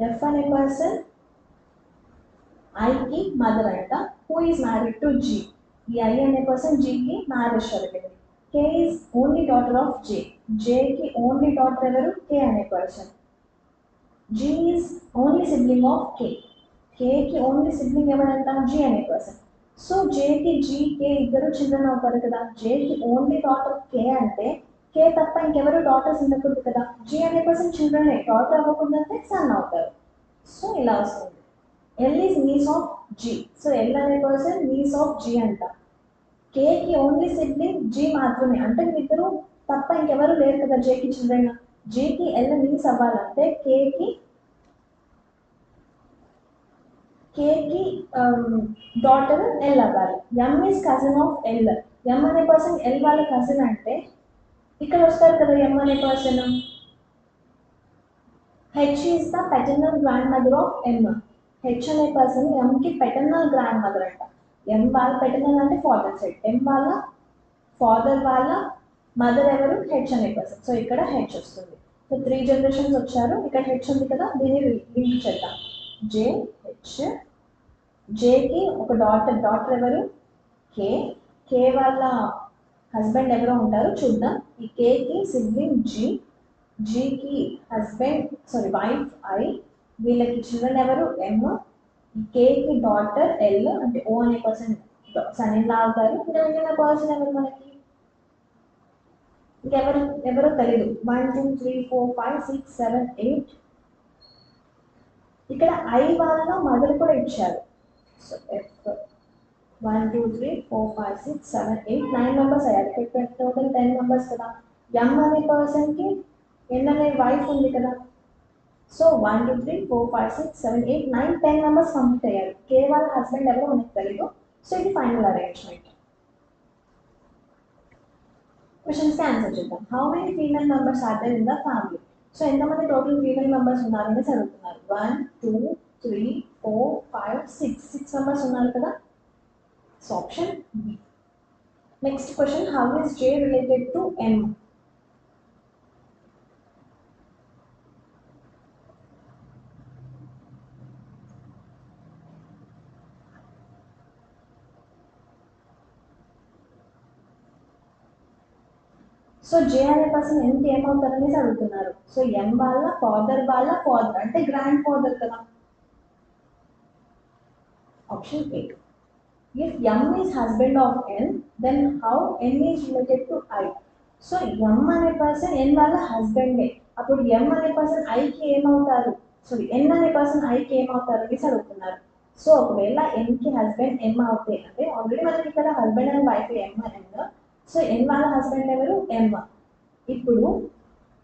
F అనే పర్సన్ ఐకి మదర్ అంట. Who is married to G. ఈ ఐ అనే పర్సన్ జీకి మ్యారేజ్ జరిగింది. K is only daughter of J. జేకి only daughter ఎవరు, కే అనే person. G is only sibling of K. కేకి ఓన్లీ సిబ్లింగ్ ఎవరంట, జీ అనే పర్సన్. సో జేకి జీ కే ఇద్దరు చిల్డ్రన్ అవుతారు కదా. జేకి ఓన్లీ డాటర్ కే అంటే కే తప్ప ఇంకెవరు డాటర్స్ ఉండకూడదు కదా. జీ అనే పర్సన్ చిల్డ్రనే, డాటర్ అవ్వకుండా అంటే సన్ అవుతారు. సో ఇలా వస్తుంది. L is niece of G. So L అనే పర్సన్ నీస్ ఆఫ్ జీ అంట. కేకి ఓన్లీ సిబ్లింగ్ జీ మాత్రమే, అంటే ఇద్దరు తప్ప ఇంకెవరు లేరు కదా జేకి చిల్డ్రన్. జీకి ఎల్ నీస్ అవ్వాలంటే కేకి డాటర్ ఎల్ అవ్వాలి. ఎం ఈజ్ కజిన్ ఆఫ్ ఎల్. ఎం అనే పర్సన్ ఎల్ వాళ్ళ కజిన్ అంటే ఇక్కడ వస్తారు కదా ఎం అనే person. H is the paternal grand mother of M. H అనే పర్సన్ ఎంకి పెటర్నల్ గ్రాండ్ మదర్ అంట. ఎం వాళ్ళ పెటర్నల్ అంటే ఫాదర్ సైడ్. ఎం వాళ్ళ ఫాదర్ వాళ్ళ మదర్ ఎవరు, హెచ్ అనే పర్సన్. సో ఇక్కడ హెచ్ వస్తుంది. సో 3 generations వచ్చారు, ఇక్కడ హెచ్ ఉంది కదా, దీన్ని లింక్ చేద్దాం. జే హెచ్. జేకి ఒక డాటర్ ఎవరు, కే. కే వాళ్ళ హస్బెండ్ ఎవరో ఉంటారు చూద్దాం. ఈ కేకి సిబ్లింగ్ జీ, జీకి హస్బెండ్ వైఫ్ ఐ, వీళ్ళకి చిల్డ్రన్ ఎవరు ఎమ్, ఈ కేకి డాటర్ ఎల్, అంటే ఓ అనే పర్సన్ సన్ ఇన్ లా అవుతారు. మిగిలిన పర్సన్ ఎవరు మనకి ఇంకెవరు ఎవరో తెలియదు. 1 2 3 4 5 6 7 8. ఇక్కడ ఐ వాళ్ళ మదర్ కూడా ఇచ్చారు. సో ఎఫ్ 1 2 3 4 5 6 7 8 9 మెంబర్స్ అయ్యారు. ఇక్కడ టోటల్ 10 మెంబర్స్ కదా. ఎం అనే పర్సన్కి ఎన్ అనే వైఫ్ ఉంది కదా. సో 1 2 3 4 5 6 7 8 9 10 మెంబర్స్ కంప్లీట్ అయ్యారు. కే వాళ్ళ హస్బెండ్ ఎవరో మనకు తెలియదు. సో ఇది ఫైనల్ అరేంజ్మెంట్. క్వశ్చన్స్కి ఆన్సర్ చేద్దాం. How many female members are there in the family? So ఎంతమంది టోటల్ ఫీమేల్ మెంబర్స్ ఉన్నారని చదువుతున్నారు. 1 2 3 4 5 6 మెంబర్స్ ఉన్నారు కదా. So option B. Next question, how is J related to M? So J అనే person ఎంకి ఏమవుతారని అడుగుతున్నారు. So ఎం వాళ్ళ ఫాదర్ అంటే గ్రాండ్ ఫాదర్ కదా. Option A. If M is husband of N, then how N is related to I? So M అనే person N వాళ్ళ హస్బెండే, అప్పుడు ఎం అనే person ఐకి ఏమవుతారు, ఎన్ అనే పర్సన్ ఐకి ఏమవుతారు అనేసి అడుగుతున్నారు. సో ఒకవేళ ఎన్కి హస్బెండ్ ఎం అవుతే, అంటే ఆల్రెడీ మనకి ఇక్కడ husband and wife M N, so N వాళ్ళ హస్బెండ్ ఎవరు ఎం. ఇప్పుడు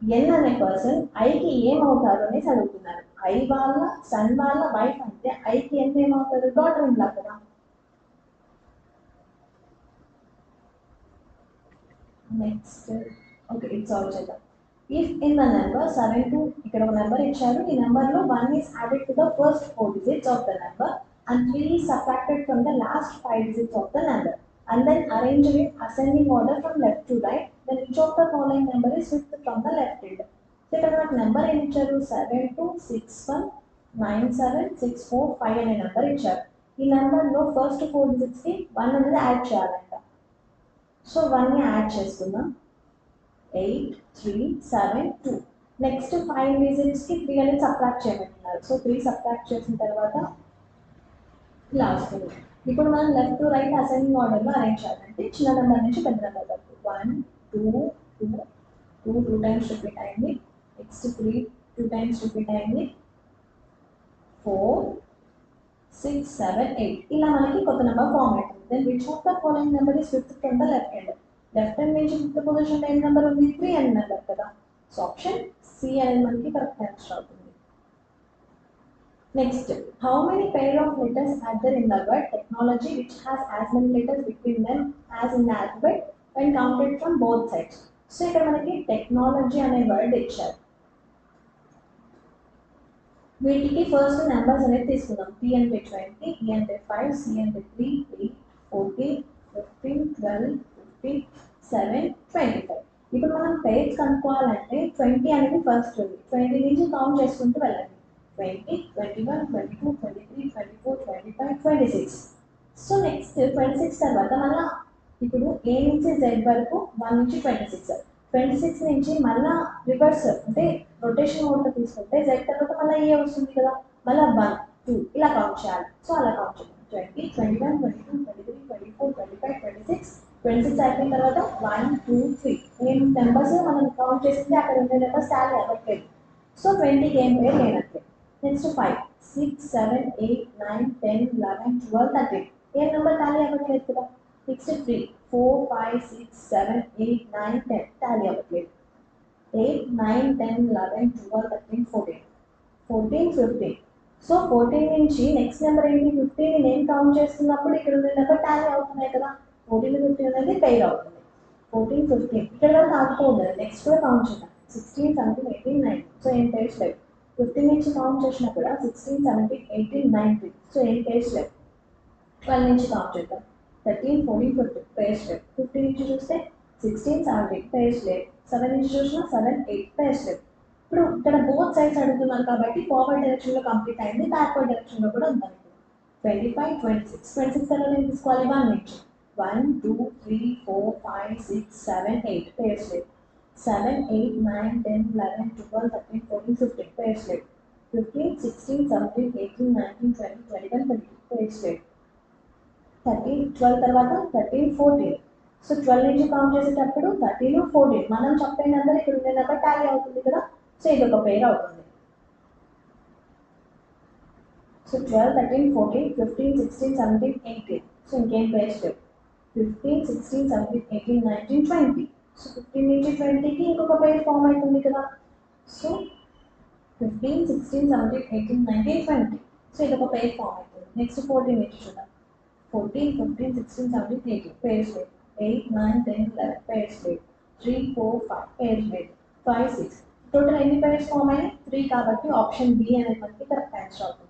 ఎన్ అనే పర్సన్ ఐకి ఏమవుతారు అనేసి అడుగుతున్నారు. ఐ వాళ్ళ సన్ వాళ్ళ వైఫ్ అంటే ఐకి ఎన్ ఏమవుతారు, డాటర్ ఇన్ లా కదా. నెక్స్ట్ ఓకే, ఇది సాల్వ్ చేద్దాం. If in the number 7 to, ఇక్కడ ఒక నెంబర్ ఇచ్చారు. ఈ నెంబర్లో 1 is added to the first 4 digits of the number and 3 is subtracted from the last 5 digits of the number, and then arranged in ascending order from left to right, then each of the following number is fifth from the left end. So ఇక్కడ నాకు number ఏమి ఇచ్చారు, 7 2 6 1 9 7 6 4 5 అనే number ఇచ్చారు. ఈ నెంబర్లో first 4 digitsకి 1 అనేది add చేయాలంట. సో 1ని యాడ్ చేసుకుందాం. 8 3 7 2. నెక్స్ట్ 5 డిజిట్స్కి 3 అనేది సబ్ట్రాక్ట్ చేయమంటున్నారు. సో 3 సబ్ట్రాక్ట్ చేసిన తర్వాత ఇలా వస్తుంది. ఇప్పుడు మనం లెఫ్ట్ టు రైట్ అసెండింగ్ ఆర్డర్లో అరేంజ్ చేయాలంటే చిన్న నెంబర్ నుంచి పెద్ద నెంబర్ వరకు 1 2 2 2 2 టైమ్స్ రిపీట్ అయింది. నెక్స్ట్ 3 2 టైమ్స్ రిపీట్ అయింది. 4 6 7 8. ఇలా మనకి కొత్త నెంబర్ ఫామ్ అవుతుంది. Then which of the following number is fifth from the left hand? Left hand నుంచి ఫిఫ్త్ పొజిషన్ ఏం నెంబర్ ఉంది, 3 అనే నెంబర్ కదా. సో ఆప్షన్ సి అనేది మనకి కరెక్ట్ ఆన్సర్ అవుతుంది. Next, how many pair of letters are there in the word technology which has as many letters between them as in the alphabet when counted from both sides? So ఇక్కడ మనకి technology అనే word ఇచ్చారు. వీటికి first numbers అనేది తీసుకుందాం. Tea అంటే 20, ఈ అంటే 5, సి అంటే 3 8 14 15 12 15 7 25. ఇప్పుడు మనం పేర్స్ కనుక్కోవాలంటే 20 అనేది ఫస్ట్ ఉంది. 20 నుంచి కౌంట్ చేసుకుంటూ వెళ్ళండి. 20 21 22 23 24 25 26. సో నెక్స్ట్ 26 తర్వాత మళ్ళీ ఇప్పుడు ఏ నుంచి జెడ్ వరకు 1 నుంచి 26 నుంచి మళ్ళీ రివర్స్ అంటే రొటేషన్ మోడ్లో తీసుకుంటే జెడ్ తర్వాత మళ్ళీ ఏ వస్తుంది కదా, మళ్ళీ 1 2 ఇలా కౌంట్ చేయాలి. సో అలా కౌంట్ చేయాలి. 20 21 22 23 24 25 26 అయిపోయిన తర్వాత 1 2 3 నేను నెంబర్స్ మనం కౌంట్ చేసింది అక్కడ ఉండే నెంబర్స్ టాలీ అవ్వట్లేదు. సో 20కి ఏం పేరు లేనట్లే. నెక్స్ట్ 5 6 7 8 9 10 11 12 13 ఏ నెంబర్ టాలీ అవ్వట్లేదు కదా. నెక్స్ట్ 3 4 5 6 7 8 9 10 టాలీ అవ్వట్లేదు. 8 9 10 11 12 13 14 14 15. సో 14 నుంచి నెక్స్ట్ నెంబర్ ఏంటి, 15 నేను కౌంట్ చేస్తున్నప్పుడు ఇక్కడ ఉన్న నెంబర్ టాలీ అవుతున్నాయి కదా. 14 15 అనేది పెయిర్ అవుతుంది. 14 15 ఇక్కడ వరకు ఆగిపోతుంది. నెక్స్ట్ కూడా కౌంట్ చేద్దాం. 16 17 18 19. సో ఏం పేర్స్ లేవు. 15 నుంచి కౌంట్ చేసినా కూడా 16 17 18 19. సో ఏం పేర్స్ లేవు. 12 నుంచి కౌంట్ చేద్దాం. 13 14 15 పేర్స్ లేవు. 15 నుంచి చూస్తే 16 17 పేర్స్ లేవు. 7 నుంచి చూసినా 7 8 పేర్స్ లేవు. ఇప్పుడు ఇక్కడ బోత్ సైడ్స్ అడుగుతున్నారు కాబట్టి ఫార్వర్డ్ డైరెక్షన్లో కంప్లీట్ అయింది, బ్యాక్వర్డ్ డైరెక్షన్లో కూడా ఉంది. 25 26 తర్వాత ఏం తీసుకోవాలి, 1 నుంచి 1 2 3 4 5, 6, 7, 8 pairs leave. 7, 8, 9, 10, 11, 12, 13, 14, 15 pairs leave. 15, 16, 17, 18, 19, 20, 21, 22 pairs leave. 13, 12 తర్వాత 13, 14. సో 12 నుంచి కౌంట్ చేసేటప్పుడు 13, 14 మనం చెప్పే నెంబర్ ఇక్కడ ఉండే నెంబర్ టాలీ అవుతుంది కదా. సో ఇది ఒక పేర్ అవుతుంది. సో 12, 13, 14, 15, 16, 17, 18. సో ఇంకేం పేర్స్ లేవు. 15, 16, 17, 18, 19, 20. సో 15 నుంచి 20కి ఇంకొక పేర్ ఫామ్ అవుతుంది కదా. సో 15, 16, 17, 18, 19, 20. సో ఇది ఒక పేర్ ఫామ్ అవుతుంది. నెక్స్ట్ 14 నుంచి చూద్దాం. 14, 15, 16, 17, 18 pairs leave. 8, 9, 10, 11 pairs leave. 3, 4, 5 pairs leave. 5, 6. Total ఎన్ని pairs ఫామ్ అయ్యాయి? 3 కాబట్టి ఆప్షన్ బి అనేది మనకి కరెక్ట్ ఆన్సర్ అవుతుంది.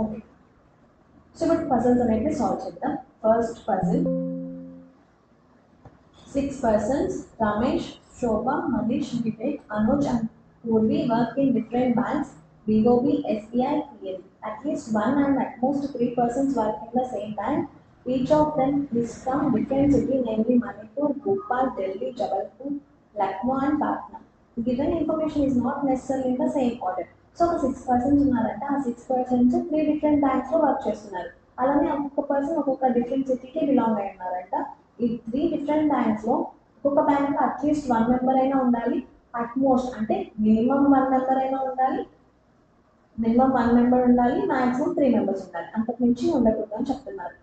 ఓకే, సో ఇప్పుడు పజిల్స్ అనేది సాల్వ్ చేద్దాం. First puzzle, 6 persons, Ramesh, Shobha, Manish, Vivek, Anuj and Purvi work in different banks, BOB, SBI, PNB. At least one and at most 3 persons work in the same bank. Each of them is from different city, namely Manipur, Bhopal, Delhi, Jabalpur, Lucknow and Patna. Given information is not necessarily in the same order. So ఒక 6 persons ఉన్నారంటే ఆ 6 persons 3 different banks లో work చేస్తున్నారు. అలానే ఒక్కొక్క person ఒక్కొక్క different సిటీకి belong అయి ఉన్నారంట. ఈ 3 different banks లో ఒక్కొక్క బ్యాంక్ లో అట్లీస్ట్ 1 member అయినా ఉండాలి. అట్మోస్ట్ అంటే మినిమం 1 member అయినా ఉండాలి. మినిమం 1 member ఉండాలి, మాక్సిమం 3 members ఉండాలి. అంతకు మించి ఉండకూడదు అని చెప్తున్నారు.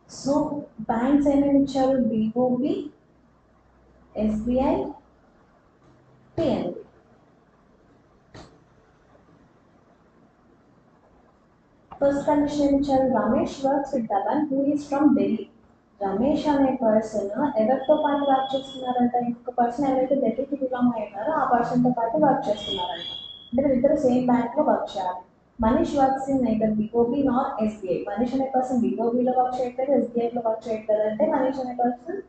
సో బ్యాంక్స్ ఏమేమి ఇచ్చారు? BOB, SBI, PNB. First condition ఏమి ఇచ్చారు? Ramesh works with Dhawan who is from Delhi. Ramesh అనే పర్సన్ ఎవరితో పాటు వర్క్ చేస్తున్నారంట? ఇంకొక పర్సన్ ఎవరైతే ఢిల్లీకి బిలాంగ్ అయ్యారో ఆ పర్సన్తో పాటు వర్క్ చేస్తున్నారంట. అంటే వీళ్ళిద్దరు సేమ్ బ్యాంక్ లో వర్క్ చేయాలి. Manish works in neither BOB Nar SBI. Manish అనే పర్సన్ బిఓబిలో వర్క్ చేయట్లేదు, ఎస్బిఐలో వర్క్ చేయట్లేదు అంటే మనీష్ అనే పర్సన్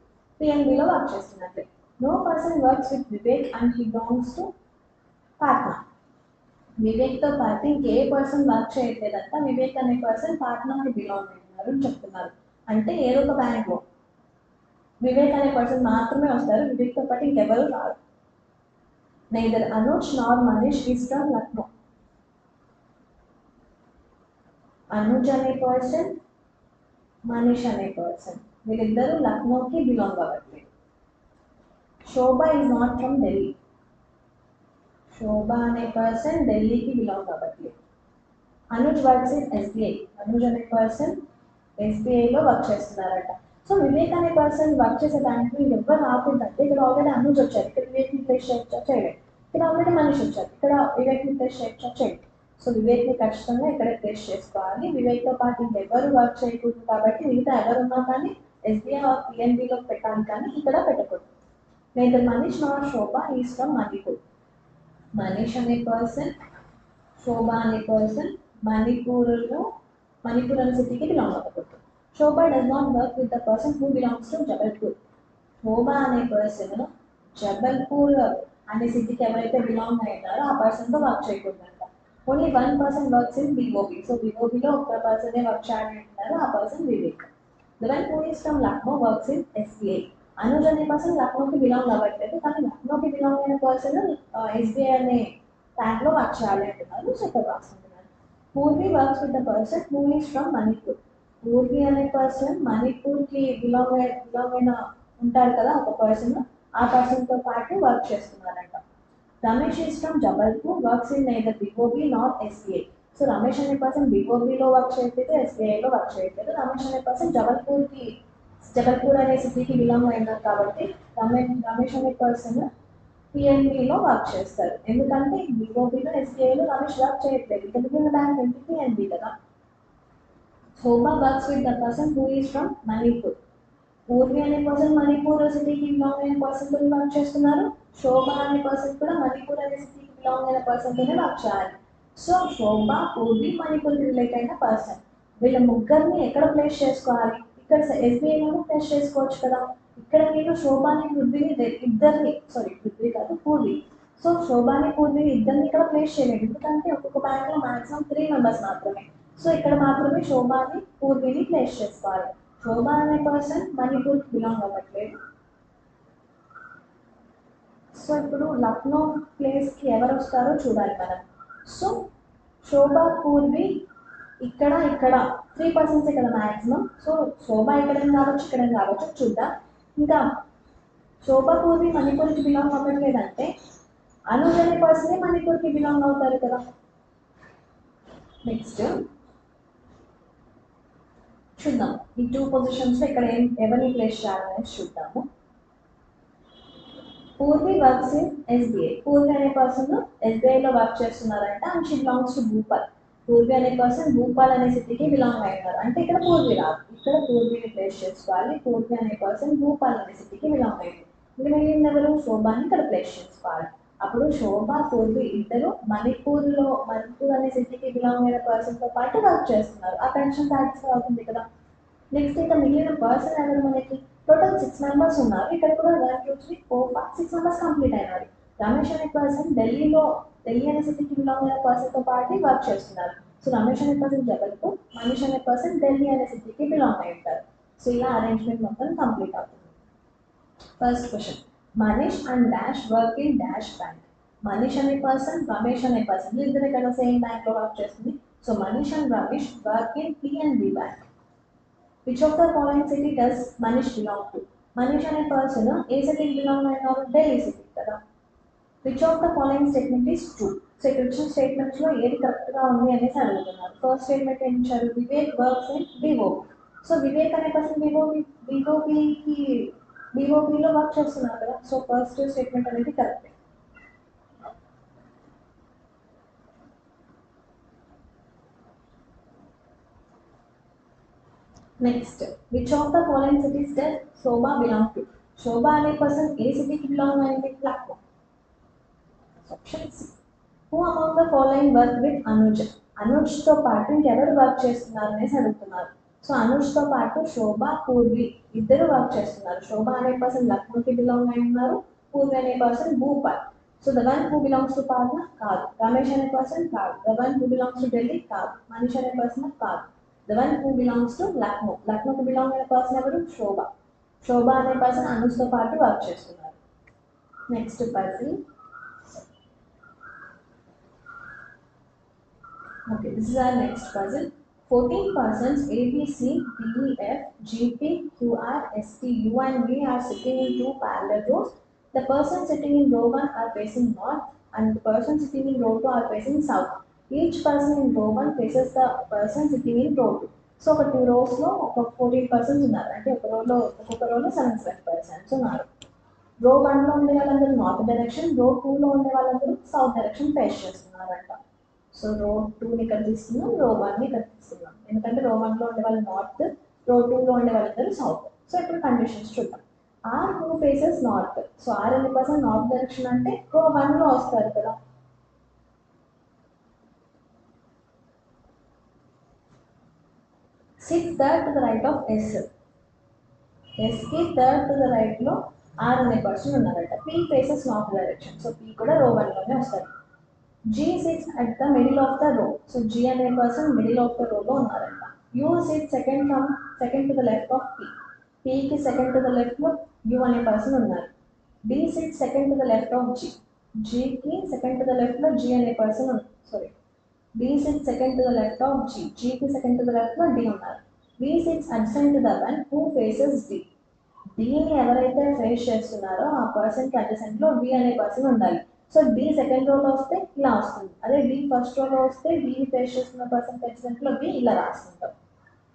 పిఎన్బిలో వర్క్ చేస్తున్నట్లే. No person works with Vivek and he belongs to Patna. వివేక్తో పాటు ఇంకే పర్సన్ వర్క్ చేయట్లేదంట. వివేక్ అనే పర్సన్ పాట్నాకి బిలాంగ్ అయినారు అని చెప్తున్నారు. అంటే ఏదో ఒక బ్యాంక్లో వివేక్ అనే పర్సన్ మాత్రమే వస్తారు, వివేక్తో పాటు ఇంకెవరు రారు. Neither Anuj Nar Manish is from Lucknow. Anuj అనే పర్సన్, మనీష్ అనే పర్సన్ వీళ్ళిద్దరూ లక్నోకి బిలాంగ్ అవ్వట్లేదు. శోభ ఈజ్ నాట్ ఫ్రమ్ ఢిల్లీ. శోభ అనే పర్సన్ ఢిల్లీకి బిలాంగ్ అవ్వట్లేదు. Anuj works in SBI. Anuj అనే పర్సన్ ఎస్బీఐలో వర్క్ చేస్తున్నారట. సో వివేక్ అనే పర్సన్ వర్క్ చేసే బ్యాంక్లో ఎవరు రాకూడదంటే ఇక్కడ ఆల్రెడీ అనుజ్ వచ్చారు, ఇక్కడ వివేక్ని ప్లేస్ చేయొచ్చా? చేయలేదు. ఇక్కడ ఆల్రెడీ మనీష్ వచ్చారు, ఇక్కడ వివేక్ని ప్లేస్ చేయొచ్చా? చేయలేదు. సో వివేక్ని ఖచ్చితంగా ఇక్కడ ప్లేస్ చేసుకోవాలి. వివేక్తో పాటు ఇంకెవరు వర్క్ చేయకూడదు కాబట్టి మిగతా ఎవరు ఉన్నా కానీ ఎస్బీఐ ఆర్ పిఎన్బిలో పెట్టాలి, కానీ ఇక్కడ పెట్టకూడదు. లేదా మనీష్ నార్ శోభ ఈజ్ ఫ్రమ్ మణిపూర్. మనీష్ అనే పర్సన్, శోభ అనే పర్సన్ మణిపూర్ అనే సిటీకి బిలాంగ్ అవ్వకూడదు. Shobha does not work with the person who belongs to Jabalpur. Shobha అనే పర్సన్ జబల్పూర్ అనే సిటీకి ఎవరైతే బిలాంగ్ అయ్యారో ఆ పర్సన్తో వర్క్ చేయకూడదంట. Only 1 person works in BOB. So బిఓబిలో ఒక పర్సనే వర్క్ చేయాలి అంటారు, ఆ person Vivek. The one who is from Lucknow works in SBI. Anuj అనే పర్సన్ లక్నోకి బిలాంగ్ అవ్వట్లేదు, కానీ లక్నోకి బిలాంగ్ అయిన పర్సన్ ఎస్బీఐ అనే బ్యాంక్లో వర్క్ చేయాలి అంటున్నారు. సో ఇక్కడ రాసుకుంటున్నారు. Purvi works with the person who is from Manipur. Purvi అనే పర్సన్ మణిపూర్కి బిలాంగ్ అయిన ఉంటారు కదా ఒక పర్సన్, ఆ పర్సన్తో పాటు వర్క్ చేస్తున్నారంట. Ramesh is from Jabalpur works in neither BOB Nar SBI. So Ramesh అనే పర్సన్ బిఓబిలో వర్క్ చేయట్లేదు, ఎస్బీఐలో వర్క్ చేయట్లేదు. రమేష్ అనే పర్సన్ జబల్పూర్ అనే సిటీకి బిలాంగ్ అయినారు కాబట్టి రమేష్ అనే పర్సన్ పిఎన్బిలో వర్క్ చేస్తారు. ఎందుకంటే బిఓబిలో ఎస్బీఐలో రమేష్ వర్క్ చేయట్లేదు, ఇక్కడ బ్యాంక్ ఏంటి? పిఎన్బి కదా. Shobha works with the person who is from Manipur. Purvi అనే పర్సన్ మణిపూర్ సిటీకి బిలాంగ్ అయిన పర్సన్తో వర్క్ చేస్తున్నారు. శోభ అనే పర్సన్ కూడా మణిపూర్ అనే సిటీకి బిలాంగ్ అయిన పర్సన్తోనే వర్క్ చేయాలి. సో శోభ పూర్వి మణిపూర్కి రిలేట్ అయిన పర్సన్. వీళ్ళ ముగ్గురిని ఎక్కడ ప్లేస్ చేసుకోవాలి? ఇక్కడ ఎస్బీఐలోనూ ప్లేస్ చేసుకోవచ్చు కదా. ఇక్కడ నేను శోభాని పృథ్వీని పృథ్వీ కాదు పూర్వి. సో శోభాని పూర్విని ఇద్దరిని ఇక్కడ ప్లేస్ చేయలేదు, ఎందుకంటే ఒక్కొక్క బ్యాంక్లో మాక్సిమం 3 మెంబర్స్ మాత్రమే. సో ఇక్కడ మాత్రమే శోభాని పూర్విని ప్లేస్ చేసుకోవాలి. శోభ అనే పర్సన్ మణిపూర్కి బిలాంగ్ అవ్వట్లేదు. సో ఇప్పుడు లక్నో ప్లేస్కి ఎవరు వస్తారో చూడాలి మనం. సో శోభ పూర్వి ఇక్కడ 3 పర్సన్స్ ఇక్కడ మ్యాక్సిమం. సో శోభ ఎక్కడైనా రావచ్చు, ఇక్కడైనా రావచ్చు, చూద్దాం. ఇంకా శోభ పూర్వి మణిపూర్కి బిలాంగ్ అవ్వట్లేదంటే అనుజ్ అనే పర్సనే మణిపూర్కి బిలాంగ్ అవుతారు కదా. నెక్స్ట్ చూద్దాం ఈ 2 పొజిషన్స్లో ఇక్కడ ఎవరిని ప్లేస్ చేయాలనేది చూద్దాము. Purvi works in SBI. Purvi అనే పర్సన్ ఎస్బీఐలో వర్క్ చేస్తున్నారంట and she belongs to Bhupal. Purvi అనే పర్సన్ భూపాల్ అనే సిటీకి బిలాంగ్ అయినారు అంటే ఇక్కడ పూర్వి రాదు, ఇక్కడ పూర్విని ప్లేస్ చేసుకోవాలి. పూర్వి అనే పర్సన్ భూపాల్ అనే సిటీకి బిలాంగ్ అయింది. ఇంకా మిగిలిన ఎవరు? శోభాని ఇక్కడ ప్లేస్ చేసుకోవాలి. అప్పుడు శోభ పూర్వి ఇద్దరు మణిపూర్ అనే సిటీకి బిలాంగ్ అయిన పర్సన్తో పాటు వర్క్ చేస్తున్నారు. ఆ కండిషన్ సాటిస్ఫై అవుతుంది కదా. నెక్స్ట్ ఇంకా మిగిలిన పర్సన్ ఎవరు? మనకి టోటల్ 6 మెంబర్స్ ఉన్నారు. ఇక్కడ కూడా 1 2 3 4 5 6 మెంబర్స్ కంప్లీట్ అయినారు. రమేష్ అనే పర్సన్ ఢిల్లీ అనే సిటీకి బిలాంగ్ అయిన పర్సన్తో పాటు వర్క్ చేస్తున్నారు. సో రమేష్ అనే పర్సన్ జబల్పూర్, మనీష్ అనే పర్సన్ ఢిల్లీ అనే సిటీకి బిలాంగ్ అయి ఉంటారు. సో ఇలా అరేంజ్మెంట్ మొత్తం కంప్లీట్ అవుతుంది. First question, Manish and dash work in dash bank. Manish అనే పర్సన్, రమేష్ అనే పర్సన్ ఇద్దరు కదా సేమ్ బ్యాంక్లో వర్క్ చేస్తుంది. So Manish and Ramesh work in PNB bank. Which of the following city does Manish belong to? Manish అనే పర్సన్ ఏ సిటీకి బిలాంగ్ అయినారు? ఢిల్లీ సిటీకి కదా. Which of the following statement is true? So ఇక్కడ ఇచ్చిన స్టేట్మెంట్స్ లో ఏది కరెక్ట్ గా ఉంది అనేసి అడుగుతున్నారు. ఫస్ట్ స్టేట్మెంట్ ఏం ఇచ్చారు? Vivek works in BOB. సో వివేక్ అనే పర్సన్ వివోపిలో వర్క్ చేస్తున్నారు కదా. సో ఫస్ట్ స్టేట్మెంట్ అనేది correct. Next, which of the following cities does Shobha belong to? Shobha అనే పర్సన్ ఏ సిటీకి బిలాంగ్ అయింది? Lucknow. Option C. Who among the following work with Anuj? అనుజ్తో పాటు ఇంకెవరు వర్క్ చేస్తున్నారు అనేసి అడుగుతున్నారు. సో అనుజ్తో పాటు శోభ, పూర్వి ఇద్దరు వర్క్ చేస్తున్నారు. శోభ అనే పర్సన్ లక్నోకి బిలాంగ్ అయి ఉన్నారు, పూర్వి అనే person Bhupal. So the one who belongs to Patna కాదు. రమేష్ అనే పర్సన్ కాదు. The one who belongs to Delhi కాదు. మనీష్ అనే పర్సన్ కాదు. The one who belongs to Lucknow. Lucknowకి బిలాంగ్ అయిన పర్సన్ ఎవరు? శోభ. శోభ అనే పర్సన్ అనుజ్తో పాటు వర్క్ చేస్తున్నారు. Next person, okay this is our next person. 14 persons A, B, C, D, E, F, G, P, Q, R, S, T, U and V are sitting in 2 parallel rows. The person sitting in row 1 are facing north and the person sitting in row 2 are facing south. Each person in row 1 faces the person sitting in row 2. So ఒక 2 రోస్లో ఒక 14 persons ఉన్నారు. అంటే ఒక్కొక్క రోలో 7 persons ఉన్నారు. రో 1లో ఉండే వాళ్ళందరూ నార్త్ డైరెక్షన్, రో 2లో ఉండే వాళ్ళందరూ సౌత్ డైరెక్షన్ ఫేస్ చేస్తున్నారంట. సో రో 2ని ఇక్కడ తీసుకున్నాం, రో 1ని ఇక్కడ తీసుకున్నాం. ఎందుకంటే రో 1లో ఉండే వాళ్ళు నార్త్, రో 2లో ఉండే వాళ్ళందరూ సౌత్. సో ఇప్పుడు కండిషన్స్ చూద్దాం. R who faces north. So R అనే పర్సన్ నార్త్ డైరెక్షన్ అంటే రో 1లో వస్తారు కదా. Sits third to the right of S. ఎస్కి థర్డ్ టు ద రైట్లో ఆర్ అనే పర్సన్ ఉన్నారట. P faces north direction. So P కూడా రో 1లోనే వస్తారు. G sits at the middle of the row. So G అనే పర్సన్ మిడిల్ ఆఫ్ ద రోలో ఉన్నారంట. U sits second to the left of P. పీకి second to the లెఫ్ట్లో U అనే person ఉన్నారు. D sits second to the left of G. జీకి second to the లెఫ్ట్లో G అనే person B sits second to the left of G. జీకి second to the లెఫ్ట్లో D ఉన్నారు. V sits adjacent to the one who faces D. డిని ఎవరైతే face చేస్తున్నారో ఆ పర్సన్కి అడ్జసెంట్లో వి అనే పర్సన్ ఉండాలి. సో డి సెకండ్ రోలో వస్తే ఇలా వస్తుంది. అదే డి ఫస్ట్ రోలో వస్తే డిని ఫేస్ చేస్తున్న పర్సన్కి అడ్జసెంట్లో వి ఇలా రాసుకుంటాం.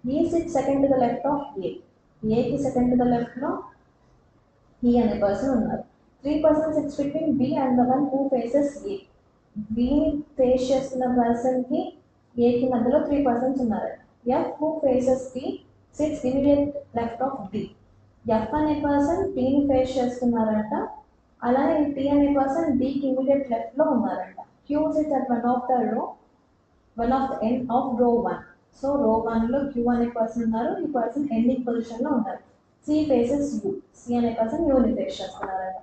E sits second to the left of A. ఏకి సెకండ్ టు ద లెఫ్ట్లో ఈ అనే పర్సన్ ఉన్నారు. 3 persons sits between B and the one who faces A. బిని ఫేస్ చేస్తున్న పర్సన్కి ఏకి మధ్యలో 3 persons ఉన్నారు. F who faces D sits immediate left of D. F అనే పర్సన్ పిని ఫేస్ చేస్తున్నారంట. అలానే టీ అనే పర్సన్ డీకి ఇమీడియట్ లెఫ్ట్లో ఉన్నారంట. Q sits at one of the end of row 1. So రో 1లో క్యూ అనే పర్సన్ ఉన్నారు, ఈ పర్సన్ ఎండింగ్ పొజిషన్లో ఉన్నారు. సి ఫేసెస్ యూ, సి అనే పర్సన్ యూని ఫేస్ చేస్తున్నారంట.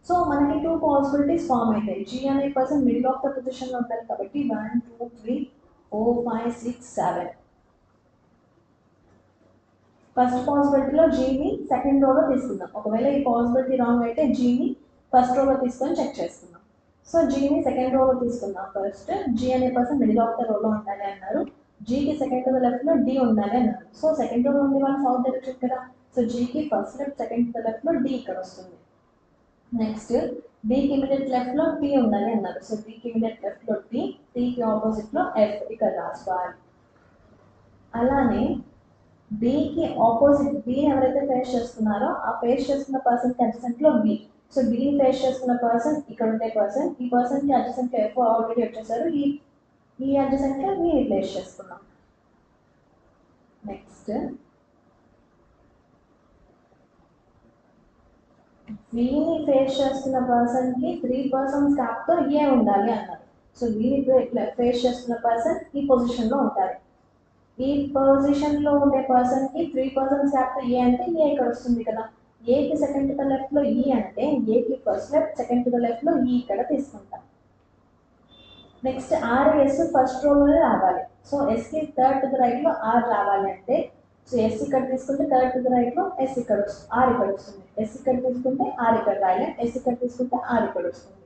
సో మనకి 2 పాసిబిలిటీస్ ఫామ్ అవుతాయి. జీ అనే పర్సన్ మిడిల్ ఆఫ్ ద పొజిషన్లో ఉంటారు కాబట్టి 1 2 3 4 5 6 7. ఫస్ట్ పాసిబిలిటీలో జీని సెకండ్ రోలో తీసుకుందాం. ఒకవేళ ఈ పాసిబిలిటీ రాంగ్ అయితే జీని ఫస్ట్ రోలో తీసుకొని చెక్ చేసుకుందాం. సో జీని సెకండ్ రోలో తీసుకుందాం. ఫస్ట్ జీ అనే పర్సన్ మిడిల్ ఆఫ్ ద రోలో ఉండాలి అన్నారు. జీకి సెకండ్ టు ద లెఫ్ట్లో డి ఉండాలి అన్నారు. సో సెకండ్ రోలో ఉంది వాళ్ళు సౌత్ డైరెక్షన్ కదా. సో జీకి first left, second to the లెఫ్ట్లో డి ఇక్కడ వస్తుంది. నెక్స్ట్ డీకి ఇమీడియట్ లెఫ్ట్లో టీ ఉండాలి అన్నారు. సో డీకి ఇమీడియట్ లెఫ్ట్లో టీ, టీకి ఆపోజిట్లో ఎఫ్ ఇక్కడ రాసుకోవాలి. అలానే డీకి ఆపోజిట్ డీని ఎవరైతే ఫేస్ చేస్తున్నారో ఆ ఫేస్ చేస్తున్న పర్సన్కి అడ్జసెంట్లో బి. సో డీని ఫేస్ చేస్తున్న పర్సన్ ఇక్కడ ఉండే పర్సన్, ఈ పర్సన్కి అడ్జసెంట్ ఎఫ్ ఆల్రెడీ వచ్చేసారు. ఈ అడ్జసెంట్లో బీని ప్లేస్ చేసుకున్నాం. నెక్స్ట్ వీని ఫేస్ చేస్తున్న పర్సన్కి 3 పర్సన్స్ గ్యాప్తో ఏ ఉండాలి అన్నారు. సో వీని ఫేస్ చేస్తున్న పర్సన్ ఈ పొజిషన్లో ఉంటారు. ఈ పొజిషన్లో ఉండే పర్సన్కి 3 పర్సన్స్ గ్యాప్తో ఏ అంటే ఏ ఇక్కడ వస్తుంది కదా. ఏకి సెకండ్ టు ద లెఫ్ట్లో ఈ అంటే ఏకి first left, second to the లెఫ్ట్లో ఈ ఇక్కడ తీసుకుంటాం. నెక్స్ట్ ఆర్ ఎస్ ఫస్ట్ రోలోనే రావాలి. సో ఎస్కి థర్డ్ టు ద రైట్లో ఆర్ రావాలి అంటే సో ఎస్ ఇక్కడ తీసుకుంటే థర్డ్ టు ద రైట్లో ఎస్ ఇక్కడ వస్తుంది, ఆర్ ఇక్కడ వస్తుంది. ఎస్ ఇక్కడ తీసుకుంటే ఆర్ ఇక్కడ రాయాలి, ఎస్ ఇక్కడ తీసుకుంటే ఆర్ ఇక్కడ వస్తుంది.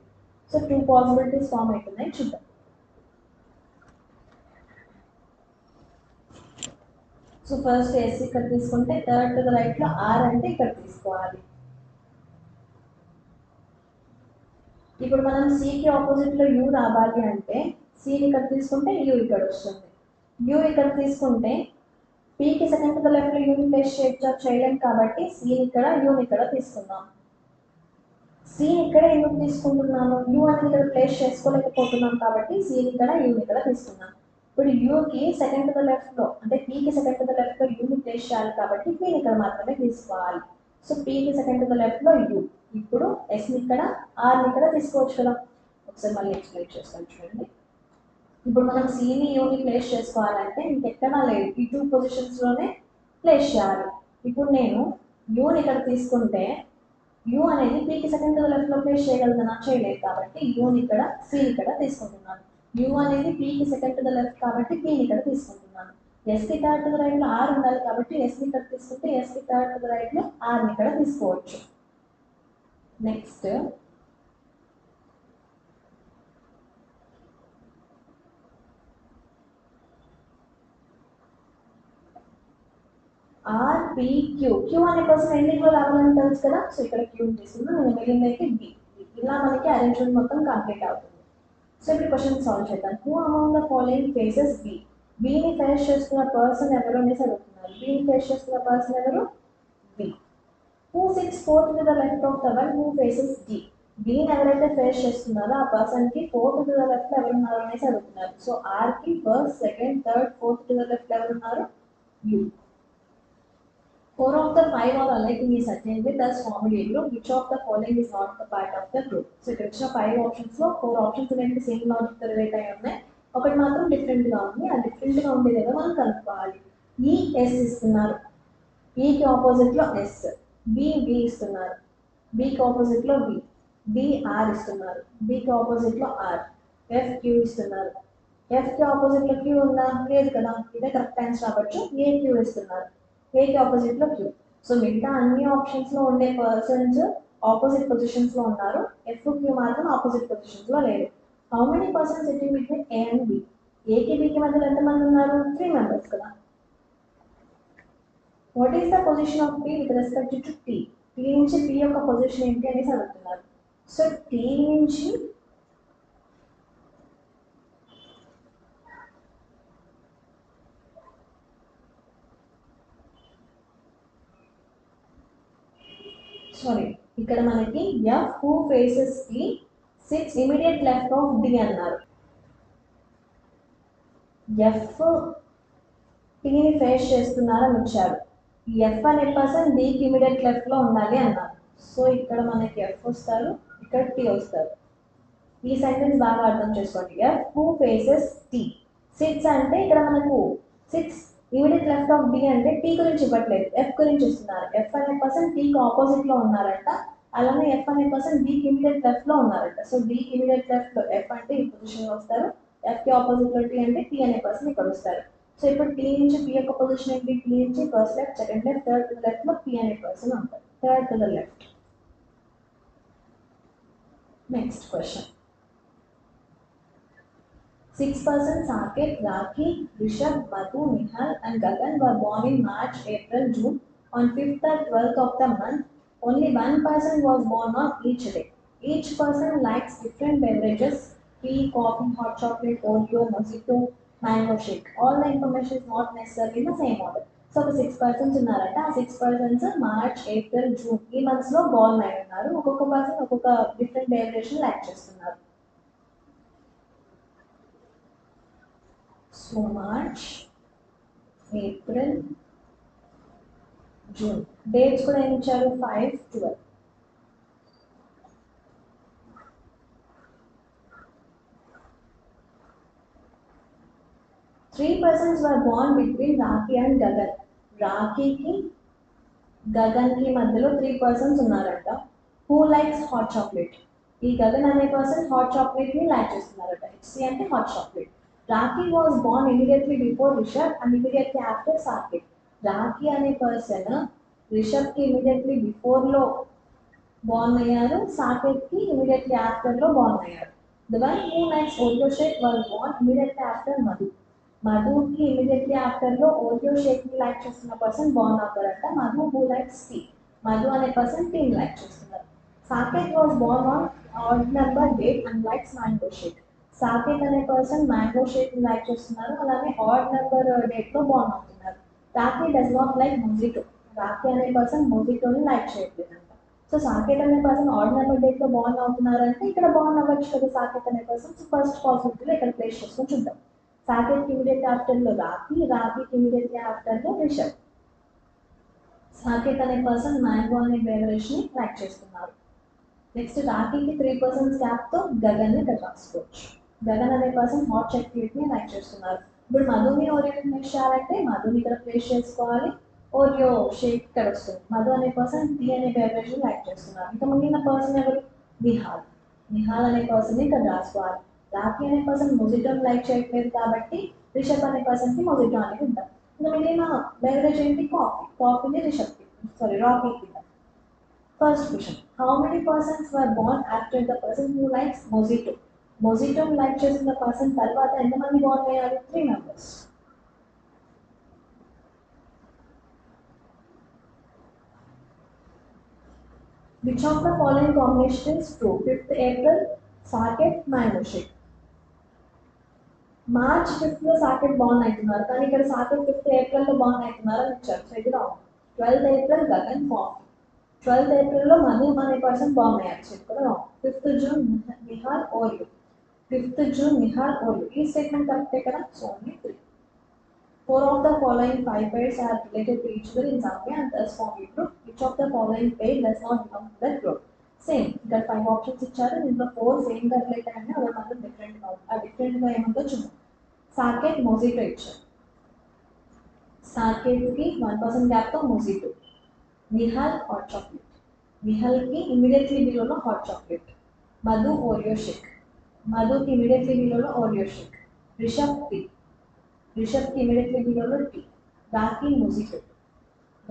సో 2 పాసిబిలిటీస్ ఫామ్ అవుతున్నాయి చూద్దాం. సో ఫస్ట్ ఎస్ ఇక్కడ తీసుకుంటే థర్డ్ టు ద రైట్లో ఆర్ అంటే ఇక్కడ తీసుకోవాలి. ఇప్పుడు మనం సికి ఆపోజిట్లో యూ రావాలి అంటే సిని ఇక్కడ తీసుకుంటే యూ ఇక్కడ వస్తుంది. యూ ఇక్కడ తీసుకుంటే పీకి సెకండ్ టు ద లెఫ్ట్లో యూని ప్లేస్ చేయలేం కాబట్టి సిని ఇక్కడ యూని ఇక్కడ తీసుకుందాం. సి ఇక్కడ ఎందుకు తీసుకుంటున్నాను, యూ అనేది ఇక్కడ ప్లేస్ చేసుకోలేకపోతున్నాం కాబట్టి సిని ఇక్కడ యూని ఇక్కడ తీసుకున్నాం. ఇప్పుడు యూకి సెకండ్ టు ద లెఫ్ట్లో అంటే పీకి సెకండ్ టు ద లెఫ్ట్లో యూని ప్లేస్ చేయాలి కాబట్టి పీని ఇక్కడ మాత్రమే తీసుకోవాలి. సో పీకి సెకండ్ టు ద లెఫ్ట్లో యూ. ఇప్పుడు ఎస్ని ఇక్కడ ఆర్ని ఇక్కడ తీసుకోవచ్చు కదా. ఒకసారి మళ్ళీ ఎక్స్ప్లెయిన్ చేస్తాను చూడండి. ఇప్పుడు మనం సిని యూని ప్లేస్ చేసుకోవాలంటే ఇంకెక్కడా లేదు, ఈ 2 పొజిషన్స్లోనే ప్లేస్ చేయాలి. ఇప్పుడు నేను యూని ఇక్కడ తీసుకుంటే యూ అనేది పీకి సెకండ్ టు ద లెఫ్ట్లో ప్లేస్ చేయగలుగుతానా, చేయలేదు కాబట్టి యూని ఇక్కడ సిని ఇక్కడ తీసుకుంటున్నాను. యూ అనేది పీకి సెకండ్ టు ద లెఫ్ట్ కాబట్టి పీని ఇక్కడ తీసుకుంటున్నాను. ఎస్కి థర్డ్ టు ద రైట్లో ఆర్ ఉండాలి కాబట్టి ఎస్ని ఇక్కడ తీసుకుంటే ఎస్కి థర్డ్ టు ద రైట్లో ఆర్ని ఇక్కడ తీసుకోవచ్చు. Next R P Q, Q అనే పర్సన్ ఎండింగ్లో రావాలని తెలుసు కదా. సో ఇక్కడ క్యూ తీసుకున్నాం, నేను మిగిలిందైతే బి. ఇలా మనకి అరేంజ్మెంట్ మొత్తం కంప్లీట్ అవుతుంది. సో ఇప్పుడు క్వశ్చన్ సాల్వ్ చేద్దాం. Who among the following faces B, బిని ఫేస్ చేస్తున్న పర్సన్ ఎవరు అనేసి అడుగుతున్నారు. బిని ఫేస్ చేస్తున్న పర్సన్ ఎవరు, B. Who sits fourth to the left of the one who faces D, బిని ఎవరైతే ఫేస్ చేస్తున్నారో ఆ పర్సన్కి ఫోర్త్ టు ద లెఫ్ట్ ఎవరున్నారు అనేసి అడుగుతున్నారు. సో ఆర్కి first, second, third, fourth to the left ఎవరున్నారు, U. 4 of the 5 are alike in certain way, thus forming a group. Which of the following is not the part of the group? So ఇక్కడ వచ్చిన 5 options లో 4 options అనేవి same logic తో relate అయి ఉన్నాయి, ఒకటి మాత్రం డిఫరెంట్ గా ఉంది. ఆ డిఫరెంట్ గా ఉండేది ఏదో మనం కనుక్కోవాలి. ఈ ఎస్ ఇస్తున్నారు, ఈకి ఆపోజిట్ లో ఎస్. బి ఇస్తున్నారు, బికి ఆపోజిట్ లో బి. డి ఆర్ ఇస్తున్నారు, బికి ఆపోజిట్ లో ఆర్. ఎఫ్ క్యూ ఇస్తున్నారు, ఎఫ్ కి ఆపోజిట్ లో క్యూ ఉందా, లేదు కదా. ఇదే కరెక్ట్ ఆన్సర్ అవ్వచ్చు. ఏ క్యూ ఇస్తున్నారు, ఏకి ఆపోజిట్ లో క్యూ. సో మిగతా అన్ని ఆప్షన్స్ లో ఉండే పర్సన్స్ ఆపోజిట్ పొజిషన్స్ లో ఉన్నారు, ఎఫ్ క్యూ మాత్రం ఆపోజిట్ పొజిషన్స్ లో లేదు. How many persons sitting between A and B, ఏకి బికి మధ్యలో ఎంతమంది ఉన్నారు, 3 మెంబర్స్ కదా. What is the position of P with respect to T, T నుంచి పి యొక్క పొజిషన్ ఏంటి అనేసి అడుగుతున్నారు. సో టీ నుంచి ఇక్కడ మనకి ఎఫ్ హూ ఫేసెస్ కి 6 ఇమీడియట్ లెఫ్ట్ ఆఫ్ డి అన్నారు. ఎఫ్ టీని ఫేస్ చేస్తున్నారని వచ్చారు. ఈ ఎఫ్ అనే పర్సన్ డికి ఇమీడియట్ లెఫ్ట్ లో ఉండాలి అన్నారు. సో ఇక్కడ మనకి ఎఫ్ వస్తారు, ఇక్కడ టీ వస్తారు. ఈ సెంటెన్స్ బాగా అర్థం చేసుకోండి. F who faces T sits అంటే ఇక్కడ మనకు sits immediate left of D అంటే టీ గురించి ఇవ్వట్లేదు, ఎఫ్ గురించి ఇస్తున్నారు. ఎఫ్ అనే పర్సన్ టీకి ఆపోజిట్ లో ఉన్నారంట, అలానే ఎఫ్ అనే పర్సన్ డీకి ఇమీడియట్ లెఫ్ట్ లో ఉన్నారంట. సో డీకి ఇమీడియట్ లెఫ్ట్ లో ఎఫ్ అంటే ఈ పొజిషన్ లో వస్తారు, ఎఫ్ కి ఆపోజిట్ లో టీ అంటే టీ అనే పర్సన్ ఇక్కడ వస్తారు. సో ఇప్పుడు టీ నుంచి పీ యొక్క పొజిషన్ ఏంటి, టీ నుంచి first left, second left, third to the left లో పీ అనే పర్సన్ ఉంటారు, third to the left. Next question. 6 persons Saket, Rakhi, Rishabh, Madhu, Nihal and Gagan were born in March, April, June. On 5th and 12th of the month, only one person was born on each day. Each person likes different beverages: tea, coffee, hot chocolate, Oreo, mojito, mango shake. All the information is not necessarily in the same order. So ఒక 6 persons ఉన్నారంట, ఆ 6 persons March, April, June ఈ months లో born అయి ఉన్నారు. ఒక్కొక్క person ఒక్కొక్క different beverage like చేస్తున్నారు. So March, April, June. Dates కూడా ఏమి ఇచ్చారు, 5, 12. Three persons were born between Rakhi and Gagan. రాఖీకి గగన్కి మధ్యలో 3 persons ఉన్నారంట. Who likes hot chocolate? ఈ గగన్ అనే పర్సన్ హాట్ చాక్లెట్ ని లైక్ చేస్తున్నారట. HC అంటే hot chocolate. Rakhi was born immediately before Rishabh and immediately after Saket. Rakhi అనే పర్సన్ రిషబ్ కి ఇమీడియట్లీ బిఫోర్ లో బోర్న్ అయ్యారు, సాకేత్ కి ఇమీడియట్లీ ఆఫ్టర్ లో బోర్న్ అయ్యారు. The one who likes Oreo shake was born immediately after Madhu. మధుకి ఇమీడియట్లీ ఆఫ్టర్ లో ఓరియో షేక్ ని లైక్ చేస్తున్న పర్సన్ బోర్న్ అవుతారంట. Madhu who likes tea, Madhu అనే పర్సన్ టీ లైక్ చేస్తున్నారు. Saket was born on odd number date and likes mango shake. Saket అనే person mango shake ని like చేస్తున్నారు, అలానే ఆడ్ నెంబర్ డేట్ లో బోర్న్ అవుతున్నారు. Rakhi does not like mojito. Rakhi అనే పర్సన్ మొజిటోని లైక్ చేయట్లేదంట. సో సాకేత్ అనే పర్సన్ ఆడ్ నెంబర్ డేట్ లో బోర్న్ అవుతున్నారంటే ఇక్కడ బోర్న్ అవ్వచ్చు కదా సాకేత్ అనే పర్సన్. ఫస్ట్ పాసిబిలిటీలో ఇక్కడ ప్లేస్ చేసుకొని చూద్దాం. సాకేత్ ఇమీడియట్ ఆఫ్టర్ లో రాఖీ, రాఖీకి ఇమీడియట్లీ ఆఫ్టర్ లో రిషబ్. సాకేత్ అనే పర్సన్ మ్యాంగో అనే బెవరేజ్ ని లైక్ చేస్తున్నారు. నెక్స్ట్ రాఖీకి 3 persons గ్యాప్ తో గగన్ ని ఇక్కడ రాసుకోవచ్చు. గగన్ అనే పర్సన్ హాట్ చాక్లెట్ ని లైక్ చేస్తున్నారు. ఇప్పుడు మధుని ఓరియో ప్లేస్ చేయాలంటే మధుని ఇక్కడ ప్లేస్ చేసుకోవాలి, ఓరియో షేక్ ఇక్కడ వస్తుంది. మధు అనే పర్సన్ టీ అనే బెవరేజ్ ని లైక్ చేస్తున్నారు. ఇంకా మిగిలిన పర్సన్ ఎవరు, నిహాల్. నిహాల్ అనే పర్సన్ ని ఇక్కడ రాసుకోవాలి. రాఖీ అనే పర్సన్ మొజిటోని లైక్ చేయట్లేదు కాబట్టి రిషబ్ అనే పర్సన్ కి మొజిటో అనేది ఉంటాం. ఇంకా మిగిలిన బెవరేజ్ ఏంటి, కాఫీ. కాఫీని రిషబ్ కి, sorry రాఖీకి. First question. How many persons were born after the person who likes mojito? Mojito like చేసిన పర్సన్ తర్వాత ఎంతమంది బోర్న్ అయ్యారు, 3 members. Which of the following combination is true? 5th April, Saket, mango shake. March 5th లో socket Born అవుతున్నారు, కానీ ఇక్కడ socket 5th April లో born అవుతున్నారు అని ఇచ్చారు. సో ఇది wrong. 12th April Gagan coffee. 12th April లో మధు అనే పర్సన్ బోర్న్ అయ్యారు, సో ఇది కూడా wrong. 5th June Nihal Oreo. 5th June Nihal Oreo. ఈ స్టేట్మెంట్ కరెక్టే కదా, so only 3. 4 of the following 5 pairs are related to each other in some way and thus form a group. Which of the following pair does not belong to that group? Same ఇక్కడ 5 options ఇచ్చారు, దీంట్లో 4 same గా relate అయినా అవి మాత్రం different గా ఉంటాయి. ఆ డిఫరెంట్ గా ఏముందో చూద్దాం. సాకేత్ మొజిటో ఇచ్చారు, సాకేత్ కి 1% గ్యాప్ తో mojito. Nihal hot chocolate, Nihal కి ఇమీడియట్లీ బిలోలో hot chocolate. Madhu Oreo shake, మధుకి ఇమీడియట్లీ బిలోలో Oreo shake. Rishabh tea, Rishabh కి ఇమీడియట్లీ బిలోలో టీ. రాఖీ మొజిటో,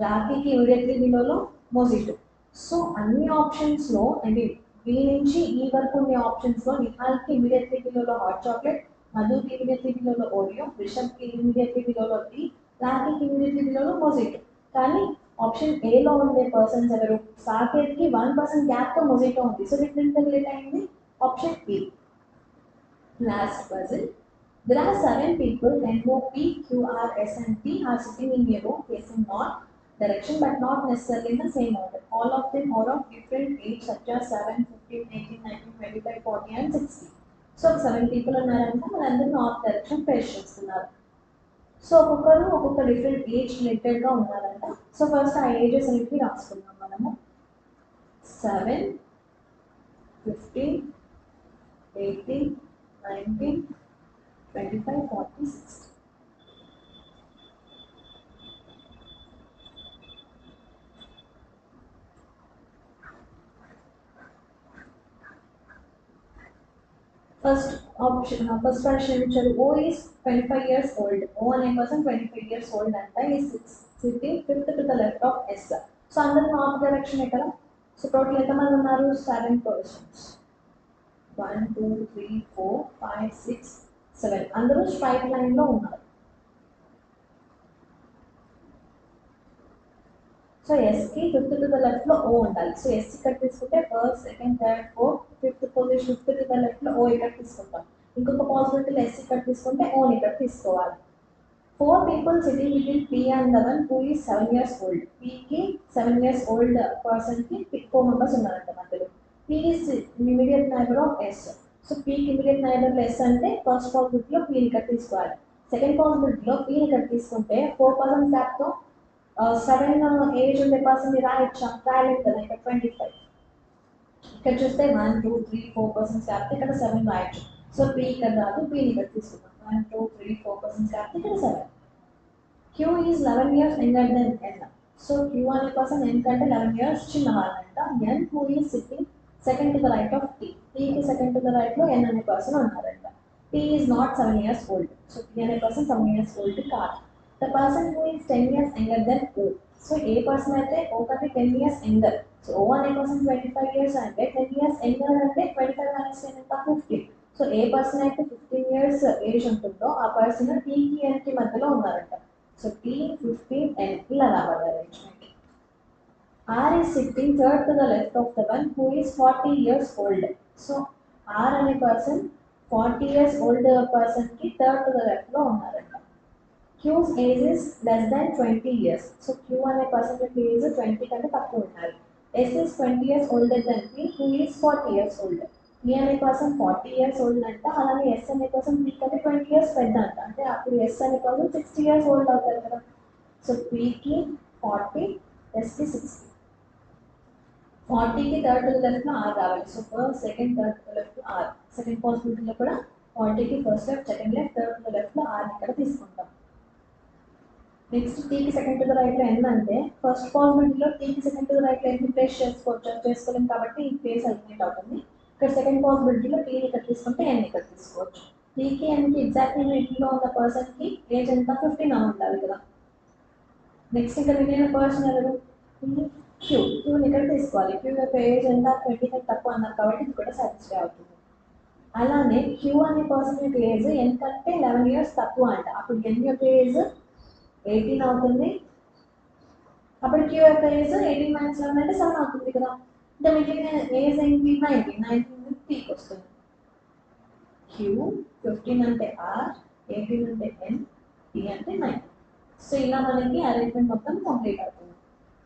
రాఖీకి ఇమీడియట్లీ బిలోలో మొజిటో. సో అన్ని ఆప్షన్స్ లో అంటే బి నుంచి ఈ వరకు ఉన్న ఆప్షన్స్ లో నిహాల్కి ఇమీడియట్లీ బిలోలో హాట్ చాక్లెట్, మధుకి ఇమీడియట్లీ బిలోలో ఓరియో, రిషబ్కి ఇమీడియట్లీ బిలోలో టీ, రాఖీకి ఇమీడియట్లీ బిలోలో మొజిటో. కానీ ఆప్షన్ ఏ లో ఉండే పర్సన్స్ ఎవరు, సాకేత్ కి 1% గ్యాప్ తో మొజిటో ఉంది, సో డిఫరెంట్ రిలేట్ అయింది option A. Last puzzle. There are 7 people NOP, QR, S and T are sitting in a row facing north direction but not necessarily in the same order. All of them are of different age such as 7, 15, 18, 19, 25, 40 and 60. So 7 people ఉన్నారంటే వాళ్ళందరూ north direction face చేస్తున్నారు. So ఒక్కొక్కరు ఒక్కొక్క different age related గా ఉన్నారంట. So first ఆ ages అనేవి రాసుకున్నాం మనము. 7, 15, 18, 19, 25, 40, 60. First option, first question ఇచ్చారు. O is 25 years old. O అనే person 25 years old అంట. Is sitting fifth to the left of S. So అందరూ నార్త్ డైరెక్షన్ కదా. సో టోటల్ ఎంతమంది ఉన్నారు? 7 persons. 1, 2, 3, 4, 5, 6, 7. అందరూ స్ట్రైట్ లైన్ లో ఉన్నారు. సో ఎస్కి ఫిఫ్త్ టు ద లెఫ్ట్ లో ఓ ఉండాలి. సో ఎస్ ఇక్కడ తీసుకుంటే first, second, third, fourth, fifth position fifth to the left లో ఓ ఇక్కడ తీసుకుంటాం. ఇంకొక పాసిబిలిటీలో ఎస్ ఇక్కడ తీసుకుంటే ఓ ఇక్కడ తీసుకోవాలి. 4 people sitting between P and the one who is 7 years old. P కి 7 years old person కి 4 members ఉన్నారంట మధ్యలో. P is immediate neighbor of S. So P కి immediate neighbor S అంటే ఫస్ట్ పాసిబిలిటీలో P ఇక్కడ తీసుకోవాలి. సెకండ్ పాసిబిలిటీలో P ఇక్కడ తీసుకుంటే 4% గ్యాప్ తో 7 ఏజ్ ఉండే పర్సన్ రాయొచ్చా? రాయలేదు కదా, ఇక్కడ 25. ఇక్కడ చూస్తే 1, 2, 3, 4% గ్యాప్ ఇక్కడ 7 రాయొచ్చు. సో P ఇక్కడ రాదు, P ఇక్కడ తీసుకుంటాం. 1, 2, 3, 4% గ్యాప్ ఇక్కడ 7. Q is 11 years younger than N. So Q అనే పర్సన్ N కంటే 11 years చిన్నవాళ్ళంట. N who is sitting second to the right of T. T కి second to the right లో N అనే పర్సన్ ఉన్నారంట. T is not 7 years old. So T అనే person 7 years old కాదు. The person who is 10 years younger than O. So A person అయితే O కంటే 10 years younger. So O అనే person 25 years అంటే 10 years younger అంటే 25 minus 10 ఎంత? 15. So ఏ person అయితే 15 years age ఉంటుందో ఆ పర్సన్ T కి N కి మధ్యలో ఉన్నారంట. సో T, 15, N ఇలా రావాలి arrangement. R is sitting third to the left of the one who is 40 years old. So R అనే పర్సన్ 40 years old పర్సన్ కి థర్డ్ టు ద లెఫ్ట్ లో ఉన్నారంట. Q's age is less than 20 years. So Q అనే person యొక్క age 20 కంటే తక్కువ ఉన్నారు. S is 20 years older than P who is 40 years old. P అనే పర్సన్ 40 years old అంట. అలానే S అనే పర్సన్ P కంటే 20 years పెద్ద అంట. అంటే అప్పుడు S అనే పర్సన్ 60 years old అవుతారు కదా. సో P కి 40, S కి 60. 40 కి థర్డ్ టు ద లెఫ్ట్ లో R రావాలి. So first, second, third to the left లో R. సెకండ్ పాసిబిలిటీలో కూడా 40 కి first left, second left, third to the left లో R ఇక్కడ తీసుకుంటాం. నెక్స్ట్ T కి సెకండ్ టు ద రైట్ లో N అంటే ఫస్ట్ పాసిబిలిటీలో T కి సెకండ్ టు ద రైట్ లో N ప్లేస్ చేసుకోలేం కాబట్టి ఈ ప్లేస్ ఎలిమినేట్ అవుతుంది. ఇక్కడ సెకండ్ పాసిబిలిటీలో T ఇక్కడ తీసుకుంటే N ఇక్కడ తీసుకోవచ్చు. T కి N కి ఎగ్జాక్ట్లీ మిడిల్లో ఉన్న పర్సన్ కి ఏజ్ ఎంత? 15 ఉండాలి కదా. నెక్స్ట్ ఇక్కడ మిగిలిన పర్సన్ ఎవరు? Q. Q ఇక్కడ తీసుకోవాలి. Q యొక్క ఏజ్ ఎంత? 20 కంటే తక్కువ అన్నారు కాబట్టి ఇది కూడా సాటిస్ఫై అవుతుంది. అలానే Q అనే పర్సన్ యొక్క ఏజ్ N కంటే 11 years తక్కువ అంట. అప్పుడు N యొక్క ఏజ్ 18 అవుతుంది. అప్పుడు Q యొక్క ఏజ్ 18 minus 11 అంటే 7 అవుతుంది కదా. అంటే మిగిలిన ఏజ్ ఏంటి? 19 Tకి వస్తుంది. Q 15 అంటే R, 18 అంటే N, T అంటే 9. సో ఇలా మనకి అరేంజ్మెంట్ మొత్తం కంప్లీట్ అవుతుంది.